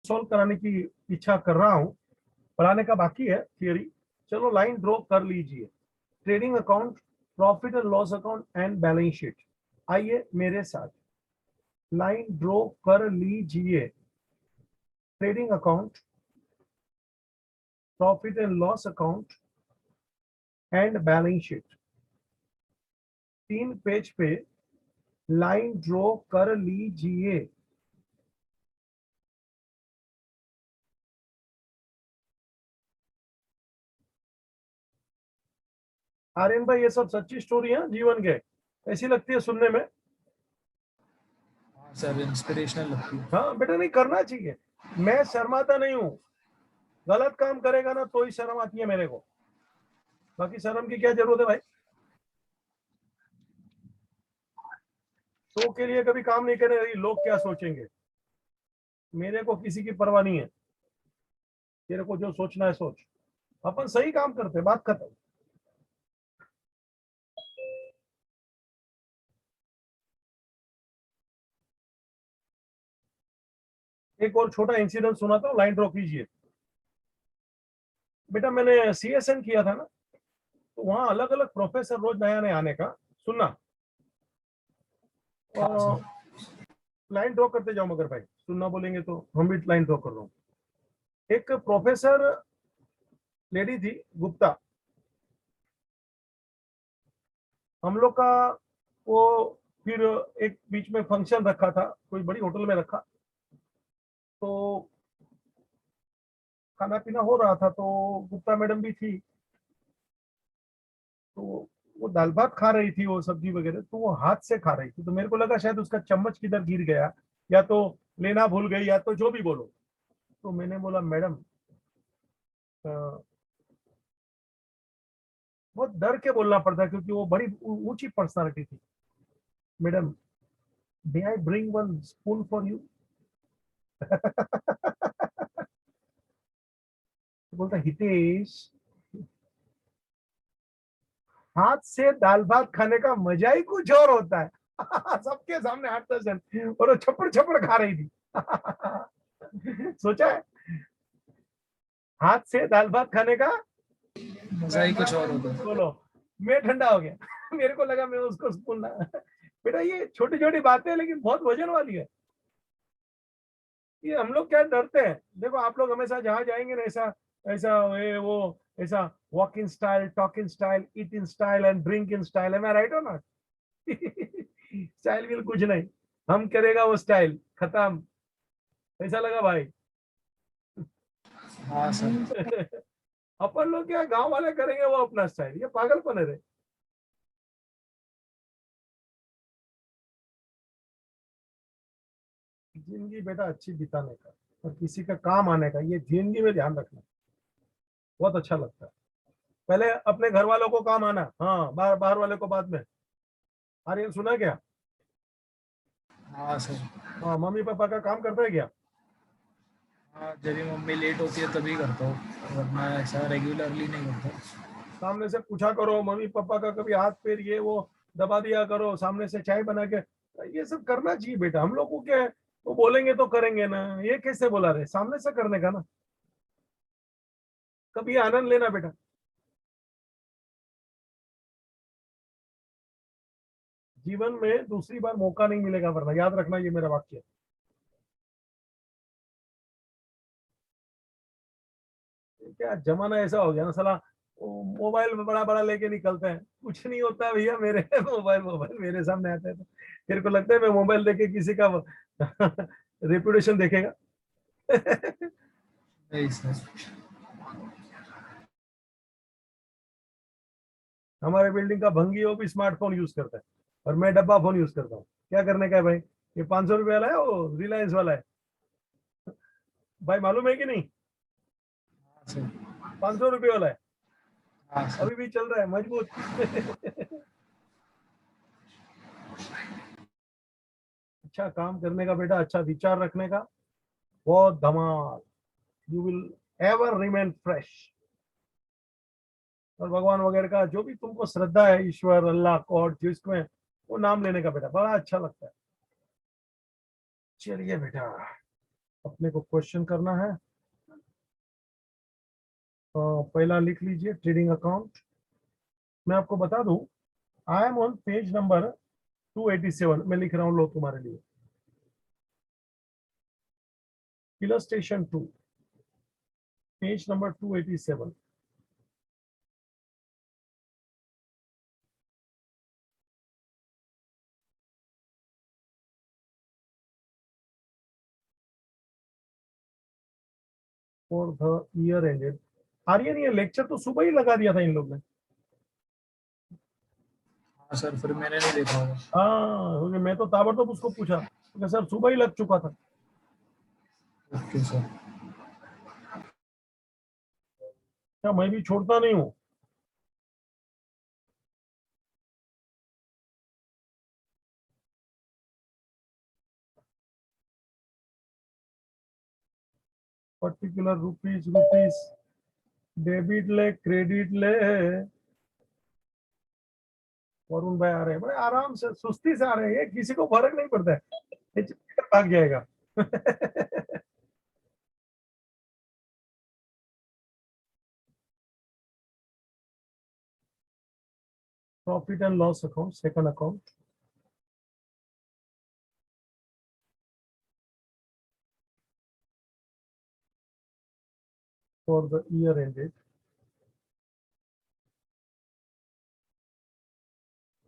Solve कराने की इच्छा कर रहा हूं, पढ़ाने का बाकी है थियरी। चलो लाइन ड्रॉ कर लीजिए। Trading account, profit and loss account and balance sheet. आइए मेरे साथ लाइन ड्रॉ कर लीजिए। Trading account, profit and loss account and balance sheet. 3 page पे लाइन ड्रॉ कर लीजिए। आर्यन भाई, ये सब सच्ची स्टोरी है जीवन के, ऐसी लगती है सुनने में। सर इंस्पिरेशनल लगती है। हाँ बेटा, नहीं करना चाहिए। मैं शर्माता नहीं हूँ। गलत काम करेगा ना तो ही शर्म आती है मेरे को, बाकी शर्म की क्या जरूरत है भाई। तो के लिए कभी काम नहीं करे, लोग क्या सोचेंगे। मेरे को किसी की परवाह नहीं है। तेरे को जो सोचना है सोच। अपन सही काम करते, बात खत्म। एक और छोटा इंसिडेंट सुनाता हूँ, लाइन ड्रॉ कीजिए। बेटा मैंने सीएसएन किया था ना, तो वहां अलग अलग प्रोफेसर रोज नया नया आने का। सुनना, हाँ सर। लाइन ड्रॉ करते जाओ, मगर भाई सुनना बोलेंगे तो हम भी लाइन ड्रॉ कर रहा हूँ। एक प्रोफेसर लेडी थी, गुप्ता। हम लोग का वो, फिर एक बीच में फंक्शन रखा था, कोई बड़ी होटल में रखा, तो खाना पीना हो रहा था, तो गुप्ता मैडम भी थी। तो वो दाल भात खा रही थी, वो सब्जी वगैरह, तो वो हाथ से खा रही थी। तो मेरे को लगा शायद उसका चम्मच किधर गिर गया, या तो लेना भूल गई, या तो जो भी बोलो। तो मैंने बोला मैडम, बहुत डर के बोलना पड़ता, क्योंकि वो बड़ी ऊंची पर्सनालिटी थी। Madam, may I bring one spoon for you. बोलता हितेश, हाथ से दाल भात खाने का मजा ही कुछ और होता है। सबके सामने 8-10 जन, और वो छप्पड़ छप्पड़ खा रही थी। सोचा है, हाथ से दाल भात खाने का मजा ही कुछ और होता है। बोलो। मैं ठंडा हो गया। मेरे को लगा मैं उसको स्पून बेटा ये छोटी छोटी बातें हैं, लेकिन बहुत वजन वाली है। ये हम लोग क्या डरते हैं। देखो आप लोग हमेशा जहां जाएंगे ना, ऐसा ऐसा ये वो, ऐसा walk in style, talk in style, eat in style and drink in style. है मैं राइट और नॉट? स्टाइल भी कुछ नहीं, हम करेगा वो स्टाइल खत्म। ऐसा लगा भाई। हाँ सर। अपन लोग क्या, गांव वाले करेंगे वो अपना स्टाइल, ये पागलपन है रे। जिंदगी बेटा अच्छी बिताने का और किसी का काम आने का, ये जिंदगी में ध्यान रखना। बहुत अच्छा लगता है। पहले अपने घर वालों को काम आना, हाँ, बाहर बाहर वाले को बाद में। आर्यन सुना क्या? हाँ सर। हाँ, मम्मी पापा का काम करता है क्या? हाँ जब भी मम्मी लेट होती है तभी करता हूँ, वरना ऐसा रेगुलरली नहीं करता। सामने से पूछा करो मम्मी पापा का, कभी हाथ पैर ये वो दबा दिया करो, सामने से चाय बना के। ये सब करना चाहिए बेटा। हम लोग को क्या है, वो बोलेंगे तो करेंगे ना, ये कैसे बोला रहे, सामने से करने का ना। कभी आनंद लेना बेटा। जीवन में दूसरी बार मौका नहीं मिलेगा, वरना याद रखना, ये मेरा वाक्य है। क्या जमाना ऐसा हो गया ना साला, मोबाइल में बड़ा बड़ा लेके निकलते हैं, कुछ नहीं होता भैया मेरे। मोबाइल मोबाइल मेरे सामने आते हैं तो तेरे को लगता है मैं मोबाइल देके किसी का रेपुटेशन देखेगा? नहीं सर। हमारे बिल्डिंग का भंगी वो भी स्मार्टफोन यूज करता है, और मैं डब्बा फोन यूज करता हूँ। क्या करने का है भाई? ये 500 रुपये वाला है, वो रिलायंस वाला है भाई, मालूम है कि नहीं? हाँ सर। 500 रुपये वाला है, हाँ सर। अभी भी चल रहा है मजबूत। अच्छा काम करने का बेटा, अच्छा विचार रखने का, बहुत धमाल। You will ever remain fresh. और भगवान वगैरह का जो भी तुमको श्रद्धा है, ईश्वर, अल्लाह, गॉड, जिसमें, वो नाम लेने का बेटा बड़ा अच्छा लगता है। चलिए बेटा, अपने को क्वेश्चन करना है। पहला लिख लीजिए ट्रेडिंग अकाउंट। मैं आपको बता दूं, I am on page number 287। मैं लिख रहा हूं, लो तुम्हारे लिए। Illustration 2, page number 287। For the year ended. Aryan, ये लेक्चर तो सुबह ही लगा दिया था इन लोग ने। हाँ सर, फिर मैंने नहीं देखा होगा। हाँ, क्योंकि मैं तो ताबड़तोड़ उसको पूछा, क्योंकि सर सुबह ही लग चुका था। Okay sir. क्या, मैं भी छोड़ता नहीं हूँ। पर्टिकुलर रुपीज रुपीज, डेबिट ले क्रेडिट ले। वरुण भाई आ रहे हैं, बड़े आराम से सुस्ती से आ रहे हैं, ये किसी को फर्क नहीं पड़ता है, ये चुपचाप भाग जाएगा। Profit and loss account, second account. For the year ended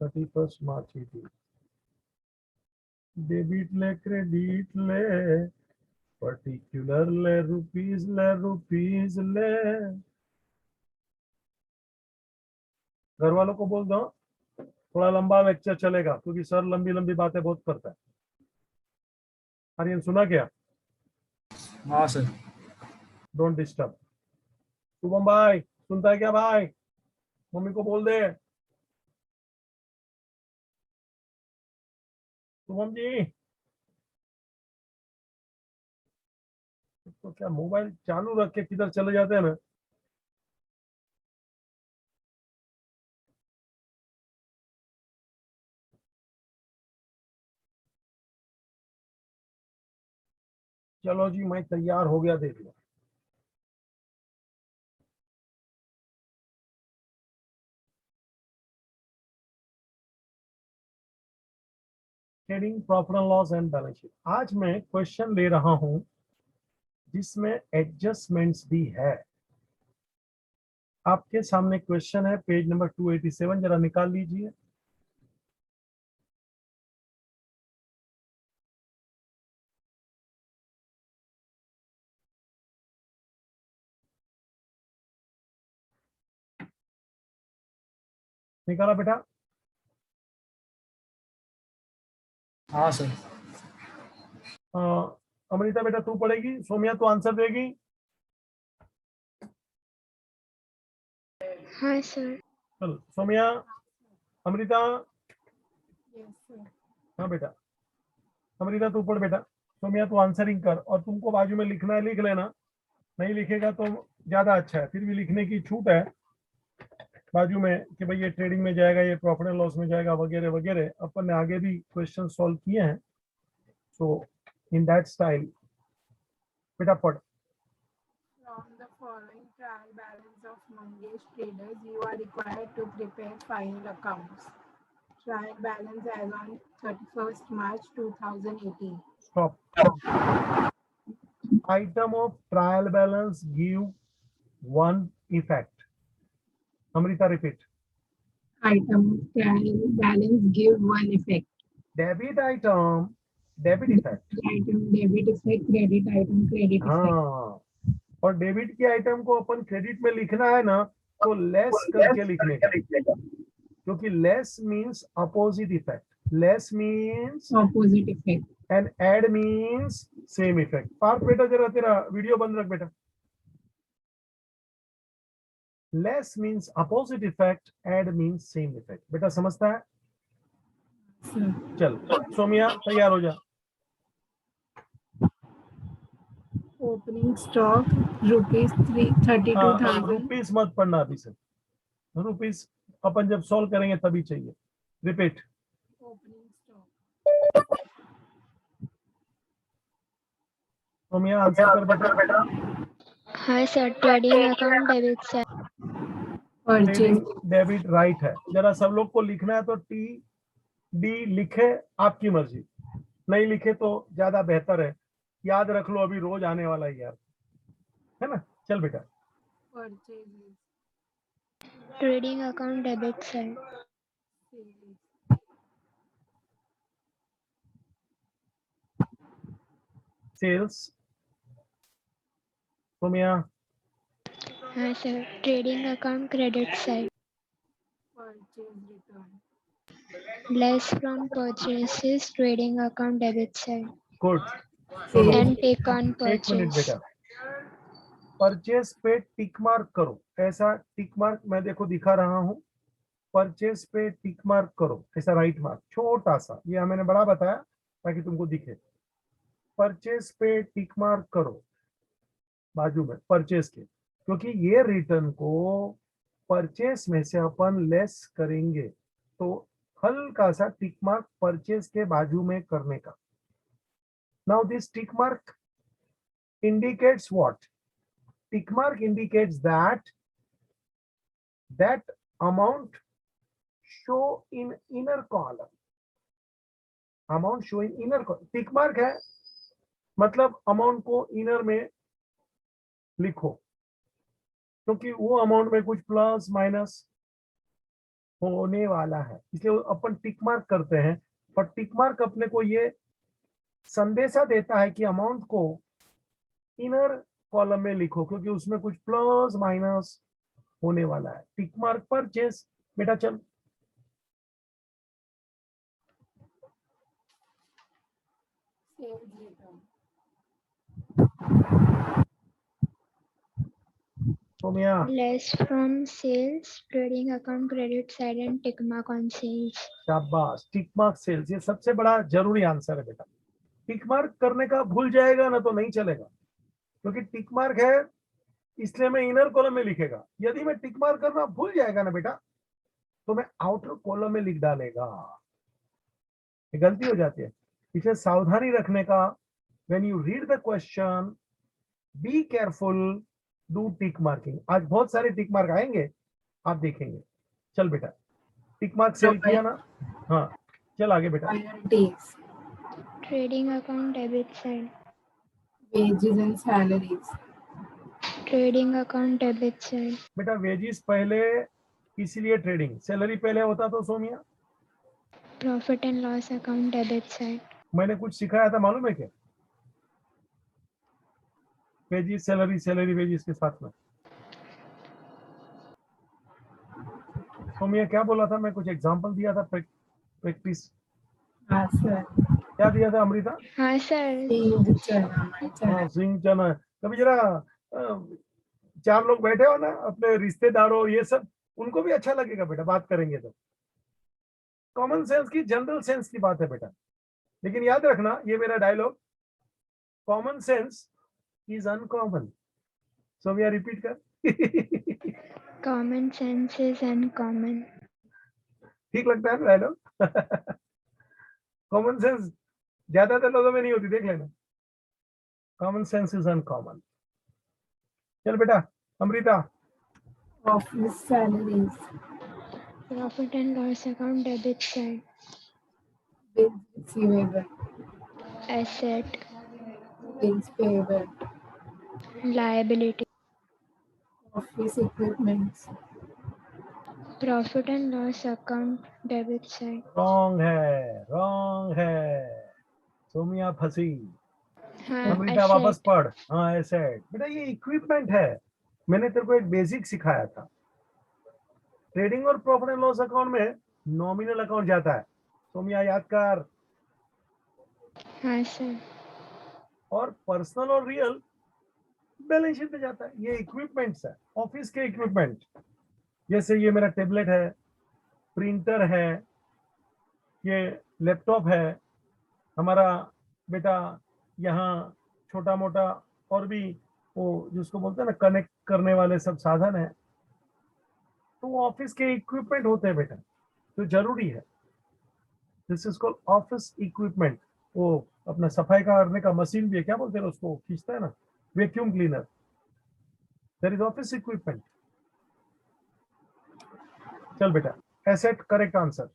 31st March 18। Debit ले क्रेडिट ले, पर्टिकुलर ले रुपीज ले। घर वालों को बोल दो थोड़ा लंबा लेक्चर चलेगा, क्योंकि सर लंबी लंबी बातें बहुत करता है। आर्यन सुना क्या? हाँ सर। Don't disturb. शुभम भाई सुनता है क्या भाई? मम्मी को बोल दे। शुभम जी, तो क्या मोबाइल चालू रख के किधर चले जाते हैं ना। चलो जी, मैं तैयार हो गया, देख लो। Trading profit and loss and balance sheet. आज मैं क्वेश्चन ले रहा हूं जिसमें एडजस्टमेंट्स भी है। आपके सामने क्वेश्चन है, पेज नंबर 287, जरा निकाल लीजिए। निकाला बेटा? हाँ सर। अ, अमृता बेटा तू पढ़ेगी, सोमिया तू आंसर देगी। हाँ सर। चलो सोमिया, अमृता। Yes sir. हाँ बेटा, अमृता तू पढ़ बेटा, सोमिया तू आंसरिंग कर, और तुमको बाजू में लिखना है लिख लेना, नहीं लिखेगा तो ज्यादा अच्छा है, फिर भी लिखने की छूट है बाजू में कि भाई ये ट्रेडिंग में जाएगा, ये प्रॉफिट एंड लॉस में जाएगा, वगैरह वगैरह। अपन ने आगे भी क्वेश्चन सॉल्व किए हैं, सो इन दैट स्टाइल बेटा पढ़। From the following trial balance of Mangesh Traders, you are required to prepare final accounts. Trial balance as on 31st March 2018. Stop. Item of trial balance give one effect. Amrita repeat. Item of trial balance give one effect. Debit item, debit effect. Item debit effect, credit item credit effect. हाँ, और debit की item को अपन credit में लिखना है ना, तो less करके लिखने का, क्योंकि less means opposite effect, less means Opposite effect. And add means same effect. Parth बेटा जरा तेरा वीडियो बंद रख बेटा। Less means opposite effect, add means same effect. बेटा समझता है? Sir. चल सोमिया तैयार हो जा। Opening stock rupees 32,000. रुपीस मत पढ़ना अभी से, रुपीस अपन जब सॉल्व करेंगे तभी चाहिए। रिपीट। Opening stock. सोमिया आंसर कर बेटा। हाँ sir, trading account debit side. Purchase. Debit right है। जरा सब लोग को लिखना है तो टी डी लिखे, आपकी मर्जी, नहीं लिखे तो ज्यादा बेहतर है। याद रख लो, अभी रोज आने वाला है यार, है ना। चल बेटा, Purchases. Trading account debit side. Sales. Sales. Somiya हाँ sir, trading account credit side. Purchase return. Less from purchases, trading account debit side. Good. Sales. And take on एक मिनट परचेस। बेटा, परचेस पे टिक मार्क करो। ऐसा tick mark मैं देखो दिखा रहा हूं, परचेस पे टिक मार्क करो, ऐसा राइट मार्क छोटा सा, ये मैंने बड़ा बताया ताकि तुमको दिखे। परचेस पे टिक मार्क करो बाजू में परचेस के, क्योंकि ये रिटर्न को परचेस में से अपन लेस करेंगे, तो हल्का सा टिक मार्क परचेस के बाजू में करने का। Now this tick mark indicates what? Tick mark indicates that amount show in inner column. Amount show in inner column. Tick mark है मतलब अमाउंट को इनर में लिखो, क्योंकि वो अमाउंट में कुछ प्लस माइनस होने वाला है, इसलिए अपन टिक मार्क करते हैं। और टिक मार्क अपने को ये संदेशा देता है कि अमाउंट को इनर कॉलम में लिखो, क्योंकि उसमें कुछ प्लस माइनस होने वाला है। टिक मार्क परचेस बेटा। चल Sales return. Somiya less from sales, trading account credit side and tick mark on sales. शाबाश, टिक मार्क सेल्स, ये सबसे बड़ा जरूरी आंसर है बेटा। टिक मार्क करने का भूल जाएगा ना तो नहीं चलेगा, क्योंकि टिक मार्क है इसलिए मैं इनर कॉलम में लिखेगा। यदि मैं टिक मार्क करना भूल जाएगा ना बेटा तो मैं आउटर कॉलम में लिख डालेगा, ये गलती हो जाती है। इसलिए सावधानी रखने का, when you read the question be careful, do tick marking. आज बहुत सारे टिक मार्क आएंगे, आप देखेंगे। चल बेटा, टिक मार्क सेल किया ना, हाँ चल आगे बेटा। Royalties. Trading account debit side. Wages and salaries. Trading account debit side. बेटा वेजिस पहले, इसीलिए ट्रेडिंग, सैलरी पहले होता तो Somiya. Profit and loss account debit side. मैंने कुछ सिखाया था मालूम है क्या? वेजिस सैलरी, सैलरी वेजिस के साथ में। सोमिया क्या बोला था? मैं कुछ एग्जांपल दिया था, प्रैक्टिस Sir. क्या दिया था अमृता? हाँ सर। Seed chana. हाँ सिंह चना। कभी जरा चार लोग बैठे हो ना अपने रिश्तेदारों ये सब, उनको भी अच्छा लगेगा बेटा बात करेंगे तो। कॉमन सेंस की, जनरल सेंस की बात है बेटा, लेकिन याद रखना ये मेरा dialogue, common sense is uncommon. Somiya repeat कर। Common sense is uncommon. ठीक लगता है ना डायलॉग? कॉमन सेंस ज्यादातर लोगों में नहीं होती, देख लेना। Common sense is uncommon. चल बेटा Amrita. Office salaries. Profit and loss account debit side. Bills receivable. Asset. Bills payable. Liability. Office equipments. Profit and loss account debit side. Wrong है, रॉन्ग है, सोमिया फंसी। हाँ, अमृता वापस एसेट। पढ़। हाँ एसेट बेटा, ये इक्विपमेंट है। मैंने तेरे को एक बेसिक सिखाया था। ट्रेडिंग और प्रॉफिट एंड लॉस अकाउंट में नॉमिनल अकाउंट जाता है, सोमिया याद कर। हाँ सर। और पर्सनल और रियल बैलेंस शीट में जाता है। ये इक्विपमेंट्स है, ऑफिस के इक्विपमेंट। जैसे ये मेरा टेबलेट है, प्रिंटर है, ये लैपटॉप है हमारा बेटा, यहाँ छोटा मोटा और भी वो जिसको बोलते हैं ना कनेक्ट करने वाले सब साधन है, तो वो ऑफिस के इक्विपमेंट होते हैं बेटा, तो जरूरी है। This is called office equipment. वो अपना सफाई का करने का मशीन भी है, क्या बोलते हैं उसको, खींचता है ना, vacuum cleaner. There is office equipment. चल बेटा, asset correct answer.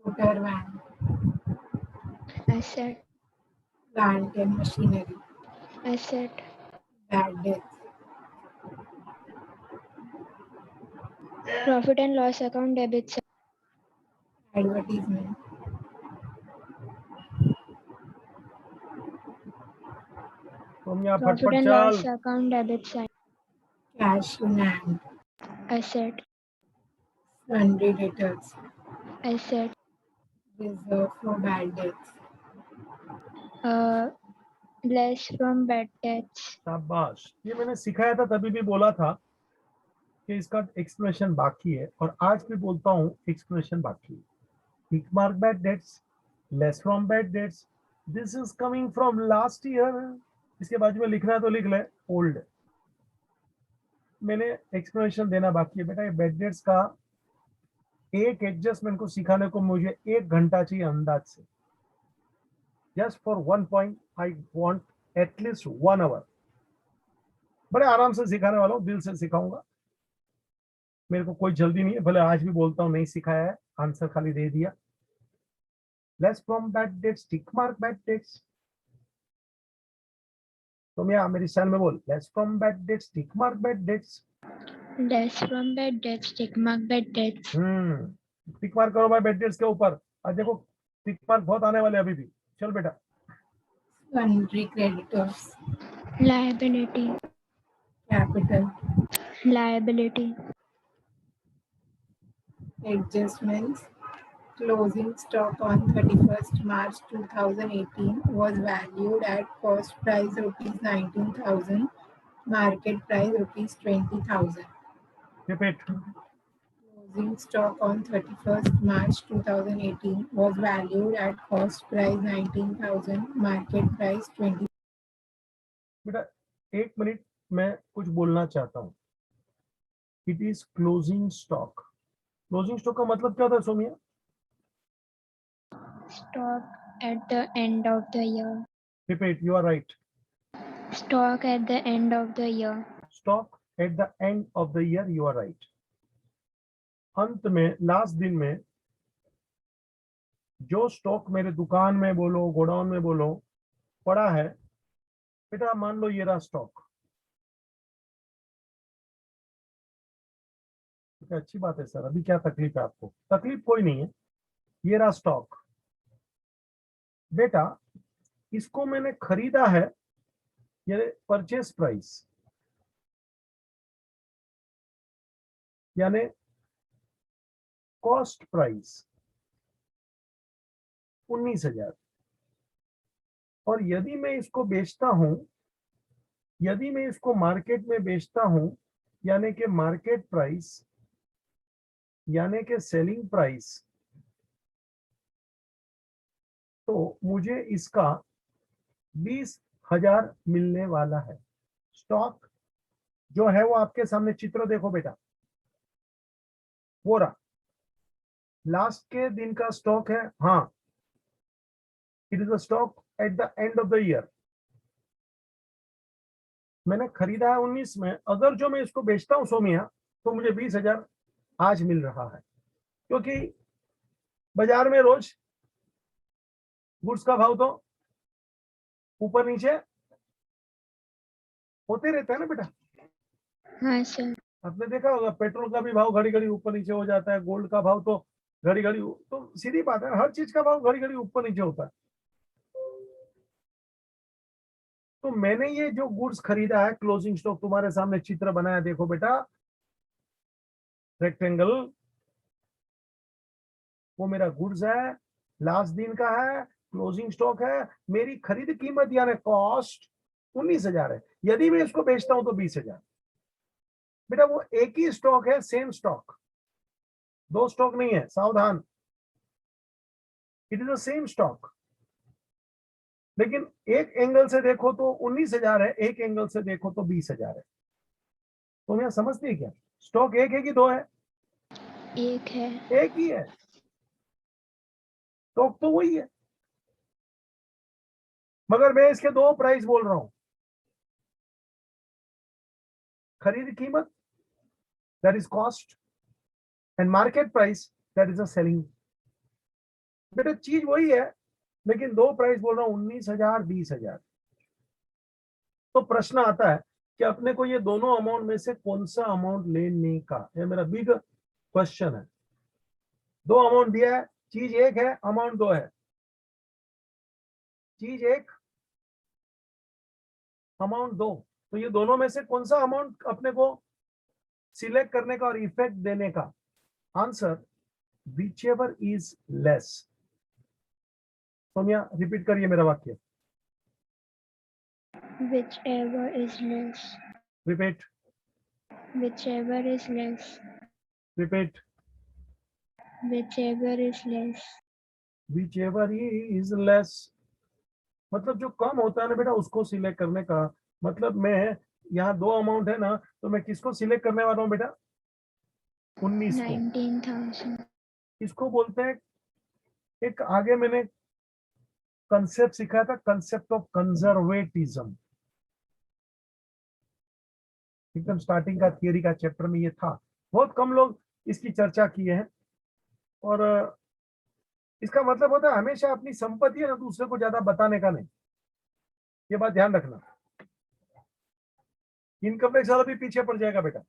motor van, asset, plant and machinery, asset, bad debts, profit and loss account debit side, advertisement, तुम यहाँ profit फटफट and चल. loss account debit side, cash in hand, asset, sundry debtors, asset, reserve for bad debts, less from bad debts, शाबाश. ये मैंने सिखाया था, तभी भी बोला था कि इसका एक्सप्लेनेशन बाकी है, और आज भी बोलता हूँ एक्सप्लेनेशन बाकी है. Tick mark bad debts, less from bad debts, this is coming from last year. इसके बाजू में लिखना है तो लिख ले ओल्ड. मैंने एक्सप्लेनेशन देना बाकी है बेटा. ये बैड डेट्स का एक एडजस्टमेंट को सिखाने को मुझे 1 घंटा चाहिए अंदाज से. Just for 1 point I want at least 1 hour. बड़े आराम से सिखाने वाला हूँ, दिल से सिखाऊंगा. मेरे को कोई जल्दी नहीं है, भले आज भी बोलता हूँ नहीं सिखाया है, आंसर खाली दे दिया. Less from bad debts, tick mark bad debts. तुम यहाँ मेरी स्टाइल में बोल, less from bad debts, tick mark bad debts. less from bad debts, tick mark bad debts, tick mark करो भाई बैड डेट्स के ऊपर. आज देखो टिक मार्क बहुत आने वाले अभी भी. चल बेटा. sundry creditors, liability, capital, liability, adjustments. Closing stock on 31st March 2018 was valued at cost price rupees 19,000, market price rupees 20,000. Repeat. Closing stock on 31st March 2018 was valued at cost price 19,000, market price 20,000. बेटा 1 minute मैं कुछ बोलना चाहता हूँ. It is closing stock. Closing stock का मतलब क्या होता है Somiya? stock at the end of the year, repeat. You are right. stock at the end of the year, stock at the end of the year. You are right. अंत में, last दिन में जो स्टॉक मेरे दुकान में बोलो, गोडाउन में बोलो, पड़ा है बेटा, मान लो ये रहा स्टॉक. अच्छी बात है सर, अभी क्या तकलीफ है आपको? तकलीफ कोई नहीं है. ये रहा स्टॉक बेटा. इसको मैंने खरीदा है, ये परचेस प्राइस, यानी कॉस्ट प्राइस 19,000. और यदि मैं इसको बेचता हूं, यदि मैं इसको मार्केट में बेचता हूं, यानी कि मार्केट प्राइस, यानी कि सेलिंग प्राइस, तो मुझे इसका 20,000 मिलने वाला है. स्टॉक जो है वो आपके सामने चित्र देखो बेटा, वो रहा लास्ट के दिन का स्टॉक है. हाँ, it is a stock at the end of the year. मैंने खरीदा है 19 में. अगर जो मैं इसको बेचता हूं सोमिया, तो मुझे 20,000 आज मिल रहा है, क्योंकि बाजार में रोज गुड्स का भाव तो ऊपर नीचे होते रहते हैं ना बेटा. हाँ सर, आपने देखा होगा पेट्रोल का भी भाव घड़ी घड़ी ऊपर नीचे हो जाता है, गोल्ड का भाव तो घड़ी घड़ी, तो सीधी बात है, हर चीज का भाव घड़ी घड़ी ऊपर नीचे होता है. तो मैंने ये जो गुड्स खरीदा है, क्लोजिंग स्टॉक तुम्हारे सामने चित्र बनाया, देखो बेटा, रेक्टेंगल, वो मेरा गुड्स है, लास्ट दिन का है, क्लोजिंग स्टॉक है. मेरी खरीद कीमत यानी कॉस्ट 19,000 है. यदि मैं इसको बेचता हूं तो 20,000. बेटा वो एक ही स्टॉक है, सेम स्टॉक, दो स्टॉक नहीं है, सावधान. It is a same stock, लेकिन एक एंगल से देखो तो 19,000 है, एक एंगल से देखो तो 20,000 है. तुम यहां समझते हैं क्या? स्टॉक एक है कि दो है? एक है, एक ही है. स्टॉक तो वही है. मगर मैं इसके दो प्राइस बोल रहा हूं, खरीद कीमत that is cost and market price that is a selling. बेटा चीज वही है, लेकिन दो प्राइस बोल रहा हूं, 19,000 20,000। तो प्रश्न आता है कि अपने को ये दोनों अमाउंट में से कौन सा अमाउंट लेने का, ये मेरा बिग क्वेश्चन है। दो अमाउंट दिया है, चीज एक है, अमाउंट दो है। चीज एक, अमाउंट दो, तो ये दोनों में से कौन सा अमाउंट अपने को सिलेक्ट करने का और इफेक्ट देने का? Answer whichever is less. Somiya repeat करिए मेरा वाक्य। Whichever is less. Repeat Whichever is less. Repeat. Whichever is less. Whichever is less, मतलब जो कम होता है ना बेटा उसको सिलेक्ट करने का। मतलब मैं, यहाँ दो अमाउंट है ना, तो मैं किसको सिलेक्ट करने वाला हूँ बेटा? 19 को। 19,000. इसको बोलते हैं, एक आगे मैंने कंसेप्ट सिखाया था, कंसेप्ट ऑफ कंजर्वेटिज्म। एकदम स्टार्टिंग का थियरी का चैप्टर में ये था। बहुत कम लोग इसकी चर्चा किए हैं। और इसका मतलब होता है हमेशा अपनी संपत्ति है ना दूसरे को ज्यादा बताने का नहीं। ये बात ध्यान रखना, इनकम टैक्स वाला भी पीछे पड़ जाएगा बेटा।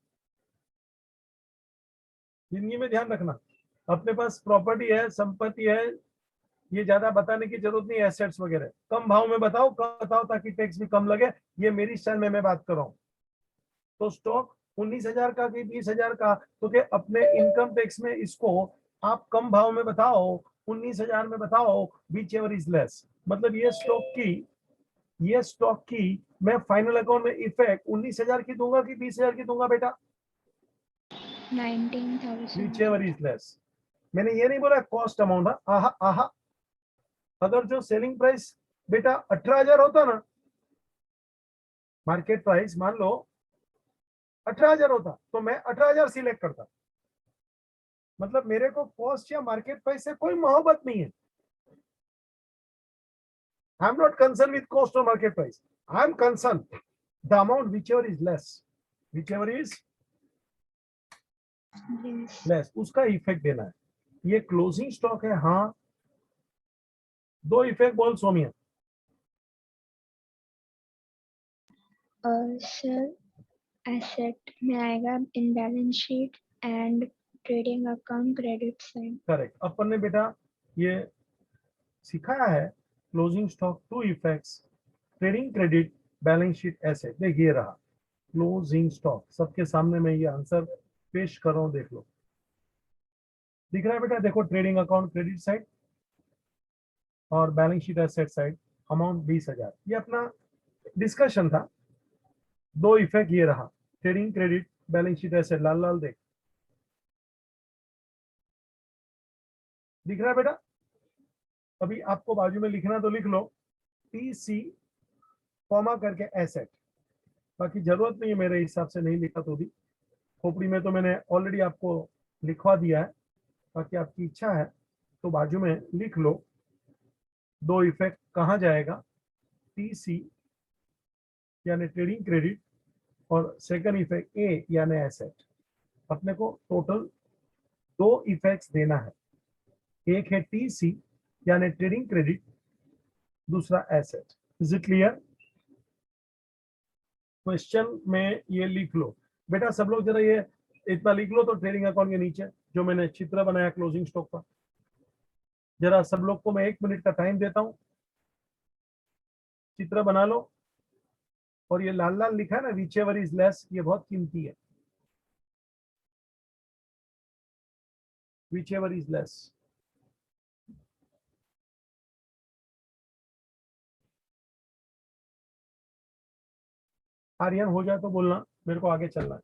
जिंदगी में ध्यान रखना, अपने पास प्रॉपर्टी है, संपत्ति है, ये ज्यादा बताने की जरूरत नहीं। एसेट्स वगैरह कम भाव में बताओ, कम बताओ ताकि टैक्स भी कम लगे। ये मेरी स्टाइल में मैं बात कर रहा हूँ। तो स्टॉक 19,000 का कि 20,000 का, तो क्या अपने इनकम टैक्स में इसको आप कम भाव में बताओ, 19,000 में बताओ, विच एवर इज लेस। मतलब ये स्टॉक की मैं फाइनल अकाउंट में इफेक्ट 19,000 की दूंगा कि 20,000 की दूंगा बेटा? 19,000. Which ever is less. मैंने ये नहीं बोला कॉस्ट अमाउंट। आहा आहा, अगर जो सेलिंग प्राइस बेटा 18,000 होता ना, मार्केट प्राइस मान लो 18,000 होता, तो मैं 18,000 सिलेक्ट करता। मतलब मेरे को कॉस्ट या मार्केट प्राइस से कोई मोहब्बत नहीं है। I am not concern with cost और market price, I am concern the amount whichever is less. Whichever is Yes. Less, उसका इफेक्ट देना है। ये क्लोजिंग स्टॉक है। हाँ, दो इफेक्ट बोल सोमिया। सर एसेट में आएगा in balance sheet and trading account credit side. Correct, अपन ने बेटा ये सिखाया है closing stock, two effects, trading credit, balance sheet asset. देख ये रहा क्लोजिंग स्टॉक, सबके सामने मैं ये आंसर पेश कर रहा हूं, देख लो। दिख रहा है बेटा? देखो, ट्रेडिंग अकाउंट क्रेडिट साइड और balance sheet asset side, amount 20,000। ये अपना डिस्कशन था। दो इफेक्ट ये रहा, trading credit, balance sheet asset. लाल लाल देख, दिख रहा है बेटा? अभी आपको बाजू में लिखना तो लिख लो, टीसी कॉमा करके एसेट। बाकी जरूरत नहीं है, मेरे हिसाब से नहीं लिखा तो भी खोपड़ी में तो मैंने ऑलरेडी आपको लिखवा दिया है। बाकी आपकी इच्छा है तो बाजू में लिख लो। दो इफेक्ट कहाँ जाएगा? टीसी यानी ट्रेडिंग क्रेडिट, और सेकंड इफेक्ट ए यानी एसेट। अपने को टोटल दो इफेक्ट्स देना है। एक है टीसी यानी ट्रेडिंग क्रेडिट, दूसरा asset. Is it clear? Question में ये लिख लो बेटा, सब लोग जरा ये इतना लिख लो। तो ट्रेडिंग अकाउंट के नीचे जो मैंने चित्र बनाया क्लोजिंग स्टॉक का, जरा सब लोग को मैं 1 मिनट का टाइम देता हूं, चित्र बना लो। और ये लाल लाल लिखा है ना, विच एवर इज लेस, ये बहुत कीमती है। Whichever is less. Aryan हो जाए तो बोलना, मेरे को आगे चलना है।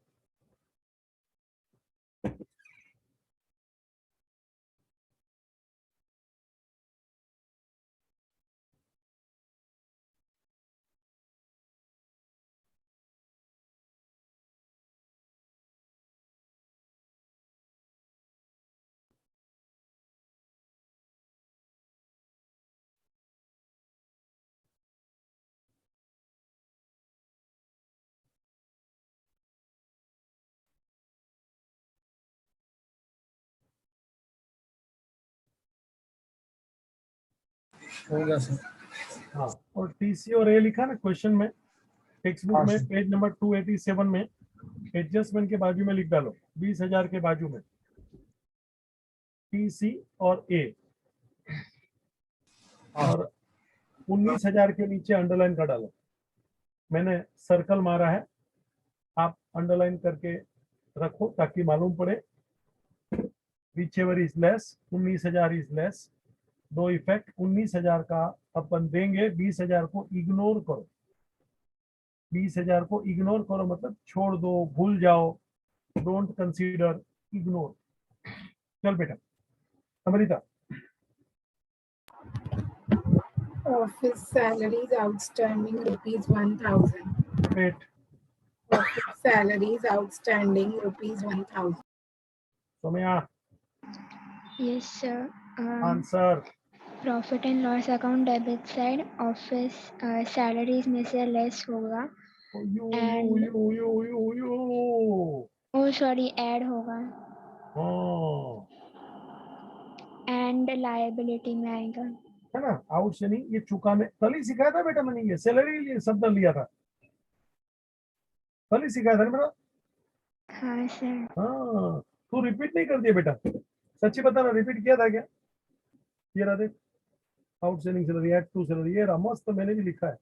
हो गया सर। हाँ, और टीसी और ए लिखा ना क्वेश्चन में, टेक्स्ट बुक हाँ में सर। पेज नंबर 287 में एडजस्टमेंट के बाजू में लिख डालो 20,000 के बाजू में टीसी और ए, हाँ और 19,000 के नीचे अंडरलाइन कर डालो। मैंने सर्कल मारा है, आप अंडरलाइन करके रखो ताकि मालूम पड़े। whichever is less, 19,000 is less. दो इफेक्ट, 19,000 का अपन देंगे, 20,000 को इग्नोर करो। 20,000 को इग्नोर करो मतलब छोड़ दो, भूल जाओ, डोंट कंसीडर, इग्नोर। चल बेटा Amrita. Office salaries outstanding rupees 1,000. Wait, Office salaries outstanding rupees 1,000. Somaya Yes, sir. Answer. Profit and loss account debit side office salaries में से लेस होगा you And- you you you you oh sorry add होगा हाँ, and liability में आएगा। है ना, out से नहीं, ये चुकाने कल ही सिखाया था बेटा मैंने, ये सैलरी शब्द लिया था, कल ही सिखाया था ना बेटा। हाँ सर। हाँ, तू रिपीट नहीं कर दिया बेटा, सच्ची बताना, रिपीट किया था क्या? ये रहा देख, outstanding salary, add to salary, ये रहा मस्त, तो मैंने भी लिखा है,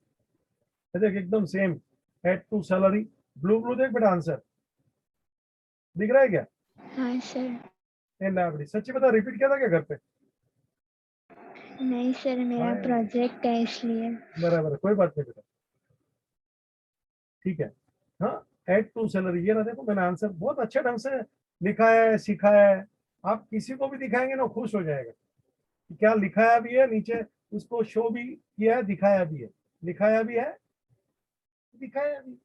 ये देख एकदम same, add to salary, blue blue देख बेटा, आंसर दिख रहा है क्या? हाँ सर। एंड लायबिलिटी, सच्ची बता, रिपीट किया था क्या घर पे? नहीं सर, मेरा हाँ, प्रोजेक्ट है इसलिए। बराबर, कोई बात नहीं बेटा, ठीक है। हाँ, एड टू सैलरी, ये ना देखो मैंने आंसर बहुत अच्छे ढंग से लिखा है, सिखाया है। आप किसी को भी दिखाएंगे ना, खुश हो जाएगा कि क्या लिखाया भी है नीचे, उसको शो भी किया है, दिखाया भी है, लिखाया भी है, दिखाया भी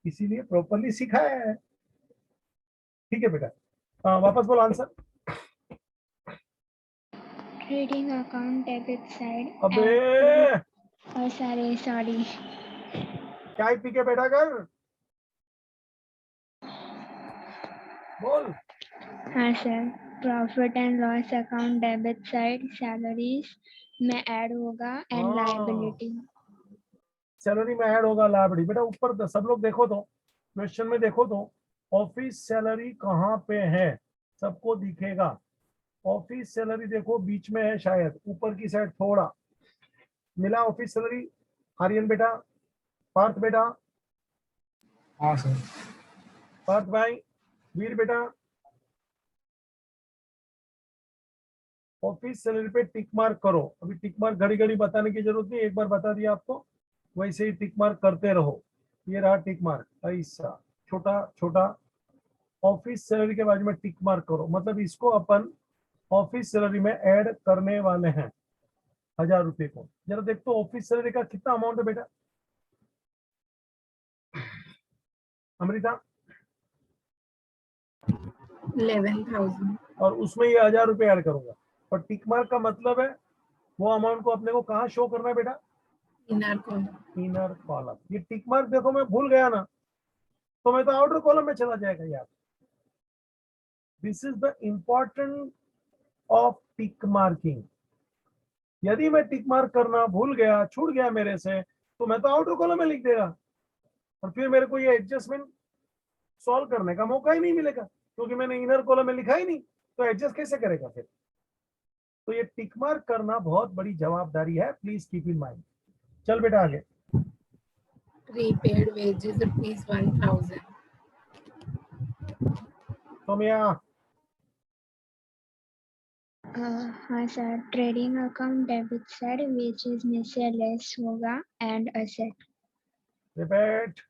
इसीलिए प्रॉपरली सिखाया है। ठीक है बेटा, वापस बोलो answer. Trading account debit side अबे सॉरी चाय पी के बैठा कर, बोल। हाँ sir, profit and loss account debit side salaries में ऐड होगा एंड हाँ, लायबिलिटी। सैलरी में ऐड होगा लायबिलिटी। बेटा ऊपर सब लोग देखो तो, क्वेश्चन में देखो तो, ऑफिस सैलरी कहाँ पे है, सबको दिखेगा। ऑफिस सैलरी देखो बीच में है शायद, ऊपर की साइड थोड़ा मिला ऑफिस सैलरी। आर्यन बेटा, पार्थ बेटा, हाँ सर। पार्थ भाई, वीर बेटा, ऑफिस सैलरी पे टिक मार्क करो। अभी टिक मार्क घड़ी घड़ी बताने की जरूरत नहीं, एक बार बता दिया आपको, वैसे ही टिक मार्क करते रहो। ये रहा टिक मार्क, ऐसा छोटा छोटा, ऑफिस सैलरी के बाजू में टिक मार्क करो, मतलब इसको अपन ऑफिस सैलरी में ऐड करने वाले हैं 1,000 रुपए को। जरा देख तो ऑफिस सैलरी का कितना अमाउंट है बेटा अमृता? 11,000. और उसमें ये 1,000 रुपए ऐड करूंगा, और टिक मार्क का मतलब है वो अमाउंट को अपने को कहाँ शो करना है बेटा? Inner column. Inner column. ये टिक मार्क देखो मैं भूल गया ना, तो मैं तो आउटर कॉलम में चला जाएगा यार। This is the important of tick marking. यदि मैं टिक मार्क करना भूल गया, छूट गया मेरे से, तो मैं तो आउटर कॉलम में लिख देगा, और फिर मेरे को ये एडजस्टमेंट सॉल्व करने का मौका ही नहीं मिलेगा, क्योंकि मैंने इनर कॉलम में लिखा ही नहीं, तो एडजस्ट कैसे करेगा फिर? तो ये टिक मार्क करना बहुत बड़ी जवाबदारी है, प्लीज कीप इन माइंड। चल बेटा आगे। Prepaid wages rupees 1,000. सोमिया, हाँ sir, trading account debit side wages में से लेस होगा and asset. Repeat.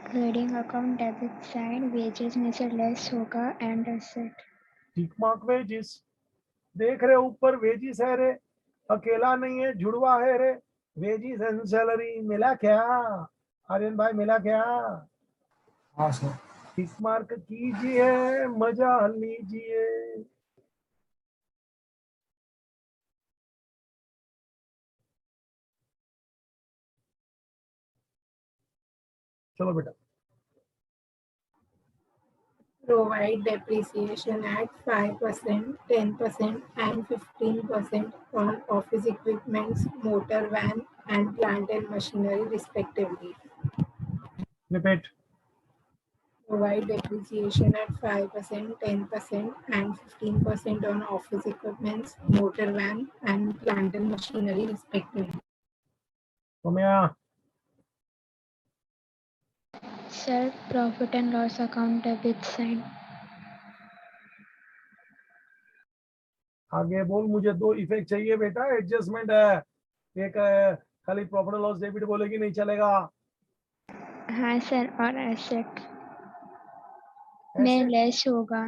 Trading account debit side wages में से लेस होगा and asset. Tick mark wages, देख रहे हो ऊपर वेजिस है रे, अकेला नहीं है, जुड़वा है रे, वेजिस एंड सैलरी मिला क्या? आर्यन भाई मिला क्या? हाँ सर। टिक मार्क कीजिए, मजा लीजिए। चलो बेटा, Provide depreciation at 5%, 10%, and 15% on office equipments, motor van, and plant and machinery, respectively. Repeat. Provide depreciation at 5%, 10%, and 15% on office equipments, motor van, and plant and machinery, respectively. Somya. Sir, profit and loss account debit sign. आगे बोल, मुझे दो effect चाहिए बेटा, adjustment है। एक खाली profit loss debit बोलेगी नहीं चलेगा। हाँ सर, और एसेट में लेस होगा,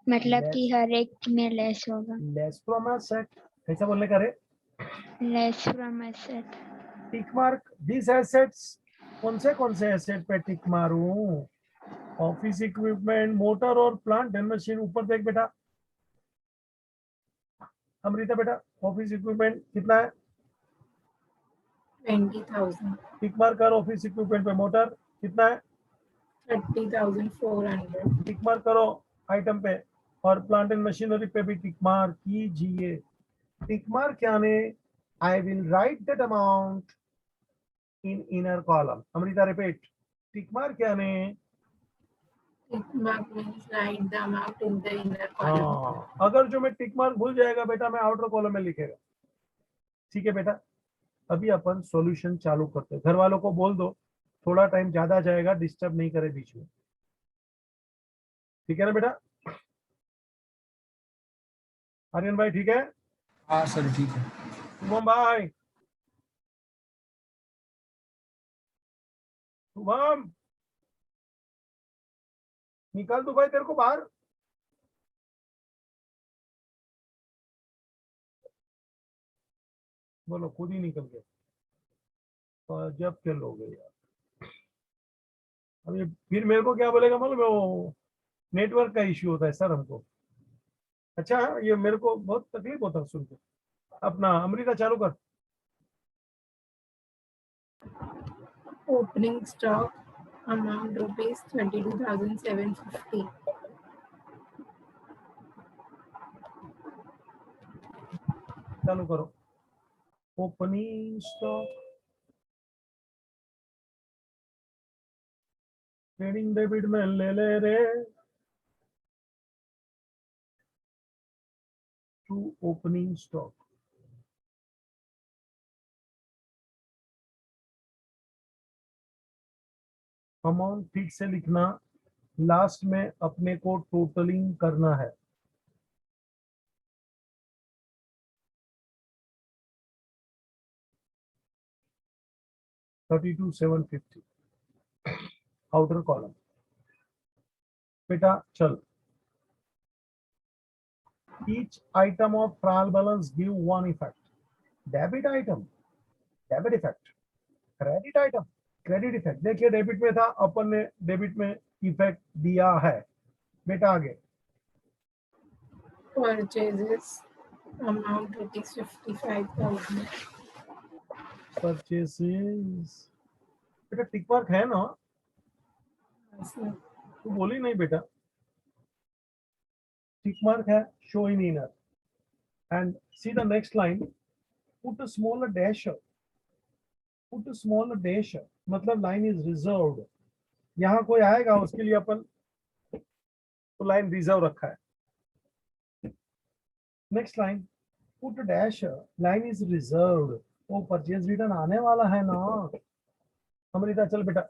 मतलब कि हर एक में लेस होगा। लेस फ्रॉम एसेट, कैसा बोलने का रे? Less from asset. Tick mark this assets. कौन से एसेट पे टिक मारूं? ऑफिस इक्विपमेंट, मोटर और प्लांट एंड मशीन। ऊपर देख बेटा अमृता, बेटा ऑफिस इक्विपमेंट कितना है? 20,000. टिक मार्क करो ऑफिस इक्विपमेंट पे। मोटर कितना है? 30,400. टिक मार्क करो आइटम पे, और प्लांट एंड मशीनरी पे भी टिक मार्क कीजिए। टिक मार्क यानी I will write that amount in inner column. Amrita repeat. Tick mark यानी Tick mark means write the amount in the inner column. हाँ, अगर जो मैं टिक मार्क भूल जाएगा बेटा, मैं आउटर कॉलम में लिखेगा। ठीक है बेटा, अभी अपन सॉल्यूशन चालू करते हैं। घर वालों को बोल दो थोड़ा टाइम ज्यादा जाएगा, डिस्टर्ब नहीं करे बीच में। ठीक है ना बेटा? आर्यन भाई ठीक है? हाँ सर ठीक है। शुभम भाई, शुभम निकाल दो भाई तेरे को बाहर। बोलो, खुद ही निकल गए। तो जब के लोग हैं यार। अब ये फिर मेरे को क्या बोलेगा मालूम है? वो नेटवर्क का इश्यू होता है सर हमको। अच्छा, ये मेरे को बहुत तकलीफ होता है सुन के। अपना अमृता चालू कर। Opening stock amount rupees 32,750. चालू करो। ओपनिंग स्टॉक, ट्रेडिंग डेबिट में ले रे टू ओपनिंग स्टॉक। अमाउंट ठीक से लिखना, लास्ट में अपने को टोटलिंग करना है। $32,750 आउटर कॉलम। बेटा चल, each item of trial balance give one effect. Debit item, debit effect. Credit item, credit effect. देखिए डेबिट में था, अपन ने डेबिट में इफेक्ट दिया है। बेटा आगे। Purchases amount rupees 55,000. परचेसेस, बेटा टिक मार्क है ना? Sir. तू बोली नहीं बेटा। टिक मार्क है, show in inner and see the next line. Put a small dash, put a small dash मतलब लाइन इज रिजर्व्ड। यहाँ कोई आएगा उसके लिए अपन तो लाइन रिजर्व रखा है। Next line, put dash line is reserved. वो परचेज रिटर्न आने वाला है ना? अमृता चल बेटा।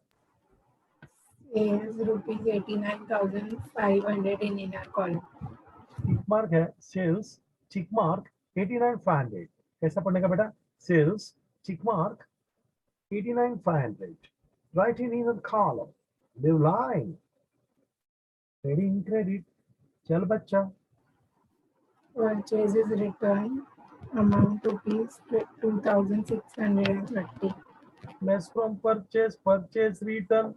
Sales rupees 89,500 in inner column. Tick mark है सेल्स, टिक मार्क 89,500। कैसा पढ़ने का बेटा? Sales tick mark 89,500, right in inner column, leave line trading credit. चल बच्चा। Purchases return amount rupees 2,630. Less from purchase, purchase return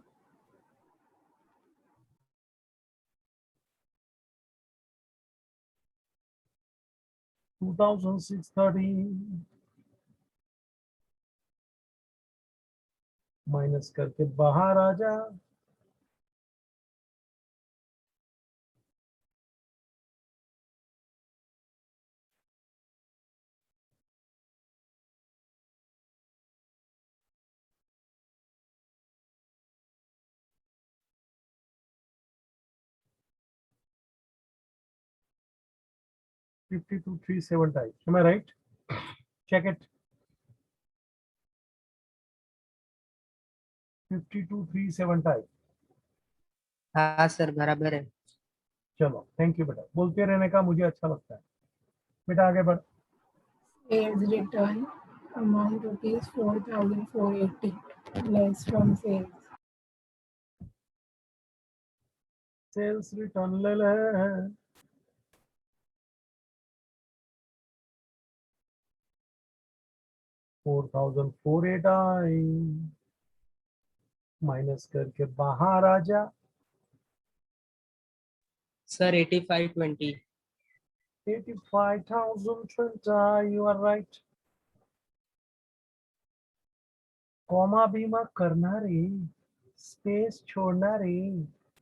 $2,630 minus करके बाहर आ जा। 5237 type. Am I right? Check it. 5237 type. हाँ सर बराबर है। चलो थैंक यू बेटा, बोलते रहने का मुझे अच्छा लगता है। बेटा आगे बढ़। Sales return amount rupees 4,480 less from sales. Sales return ले ले। 4,480 आई, माइनस करके बाहर आ जा। Sir 8520। 85,020, you are right. Comma भी मत करना रे, स्पेस छोड़ना रे,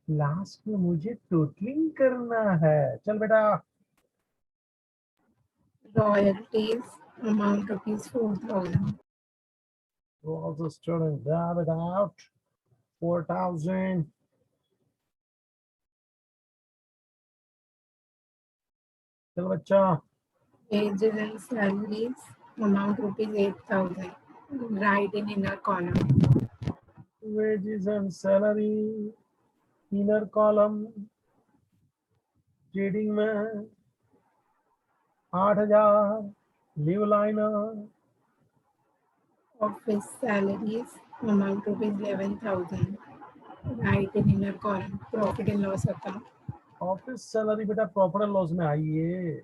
लास्ट में मुझे टोटलिंग करना है। चल बेटा। Royalties amount rupees 4,000. तो also student grab it out. 4,000. चल बच्चा। Wages and salaries amount rupees 8,000. Write in inner column. Wages and salary, inner column. Trading में 8,000, leave liner. Office salaries amount rupees 11,000. Write in inner column. Profit and loss account. Office salary बेटा profit and loss में आइए,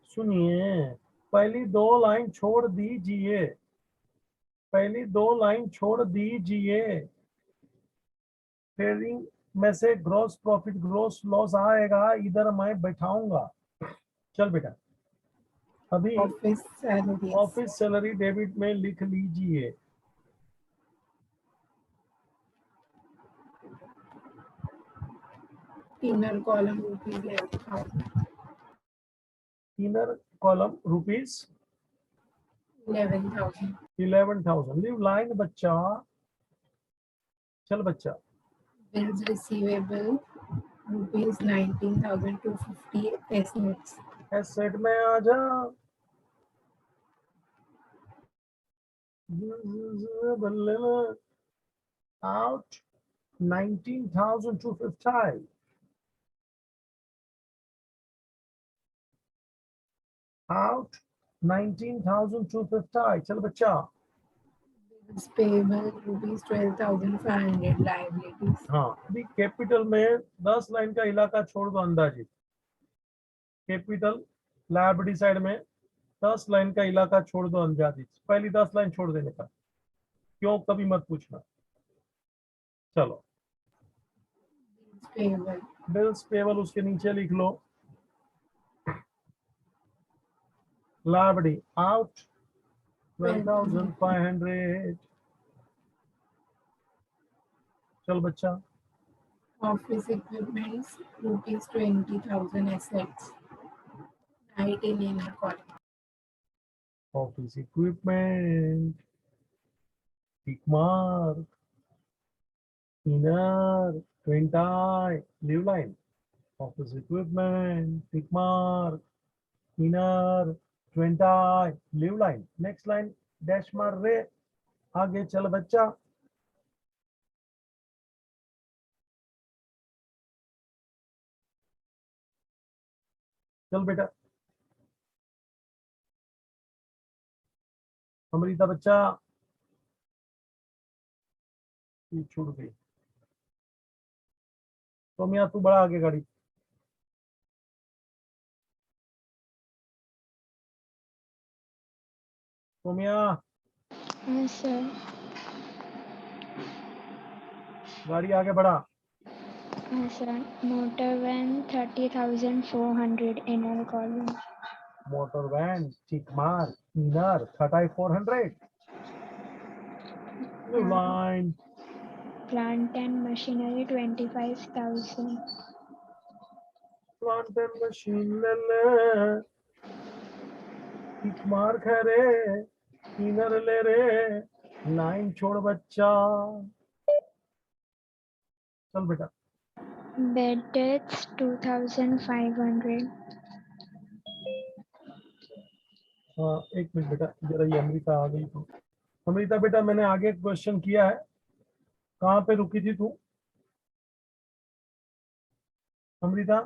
सुनिए, पहली दो line छोड़ दीजिए, पहली दो लाइन छोड़ दीजिए। ट्रेडिंग में से ग्रॉस प्रॉफिट ग्रॉस लॉस आएगा, इधर मैं बैठाऊंगा। चल बेटा अभी Office salaries. Office salary debit में लिख लीजिए। Inner column rupees 11,000. Inner column rupees 11,000. 11,000। Leave line बच्चा। चल बच्चा। Bills receivable rupees 19,250. Estimates. Asset में आ जा। आउट 19,250। आउट 19,250। चल बच्चा। Bills payable rupees 12,500. Liabilities. हाँ अभी कैपिटल में 10 लाइन का इलाका छोड़ दो अंदाजी। कैपिटल लायबिलिटी साइड में 10 लाइन का इलाका छोड़ दो अंदाजी, पहली 10 लाइन छोड़ देने का, क्यों कभी मत पूछना। चलो Bills payable. बिल्स पेबल उसके नीचे लिख लो। Liability out 12,500। चल बच्चा। Office equipments rupees 20,000. Assets. Write in inner column. Office equipment, tick mark, inner 20, leave line. Office equipment, tick mark, inner 20, leave line. Next line dash मार रे, आगे चल बच्चा। चल बेटा अमृता बच्चा, ये छूट गई। तो मियाँ तू बड़ा आगे गाड़ी। तो मियाँ Yes, sir. गाड़ी आगे बढ़ा। Yes, sir. Motor van 30,400 inner column. Motor van tick mark, inner 3400, leave line. Plant and machinery 25,000. Plant and machine ले ले, टिक मार्क है रे, इनर ले रे, लाइन छोड़ बच्चा। चल बेटा। Bed debts 2,500. हाँ एक मिनट बेटा, जरा ये अमृता आ गई तो। अमृता बेटा मैंने आगे क्वेश्चन किया है, कहाँ पे रुकी थी तू Amrita?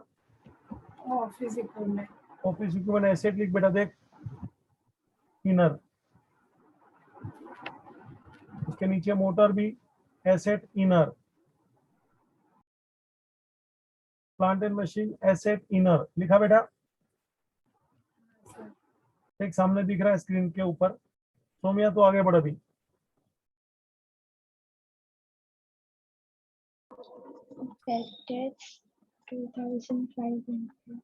Office equipment. Office equipment asset लिख बेटा, देख इनर, उसके नीचे मोटर भी asset inner, plant and machine asset inner लिखा बेटा। एक सामने दिख रहा है स्क्रीन के ऊपर। सोमिया तो आगे बढ़ अभी। Bad debts 2,500.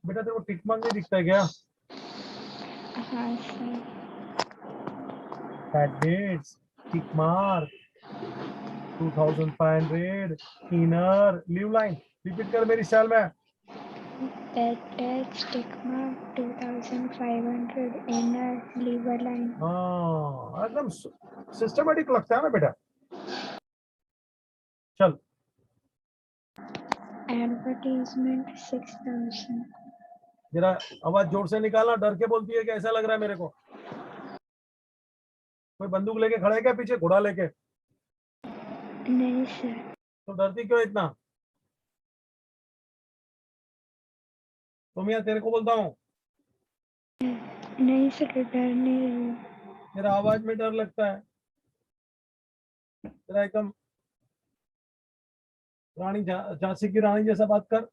बेटा तेरे को टिक मार्क नहीं दिखता है क्या? हाँ sir. Bad debts tick mark 2500 inner leave line repeat कर मेरी स्टाइल में। Bad debts tick mark 2,500 inner lever line. हाँ एकदम सिस्टमेटिक लगता है ना बेटा। चल Advertisement 6,000. जरा आवाज जोर से निकालना, डर के बोलती है कि ऐसा लग रहा है मेरे को कोई बंदूक लेके खड़ा है क्या पीछे, घोड़ा लेके? नहीं सर। तो डरती क्यों इतना? सोमिया तेरे को बोलता हूँ, नहीं सर, डर नहीं रही। तेरा आवाज में डर लगता है, तेरा एकदम रानी झांसी की रानी जैसा बात कर।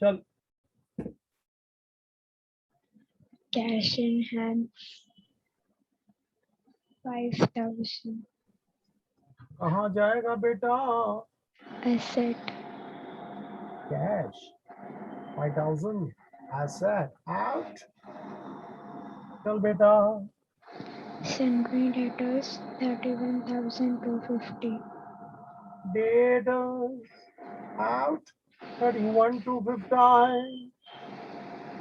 चल Cash in hand 5,000. कहाँ जाएगा बेटा? Asset cash 5000 asset out. चल बेटा sundry debtors 31,250. Debt out 31,250।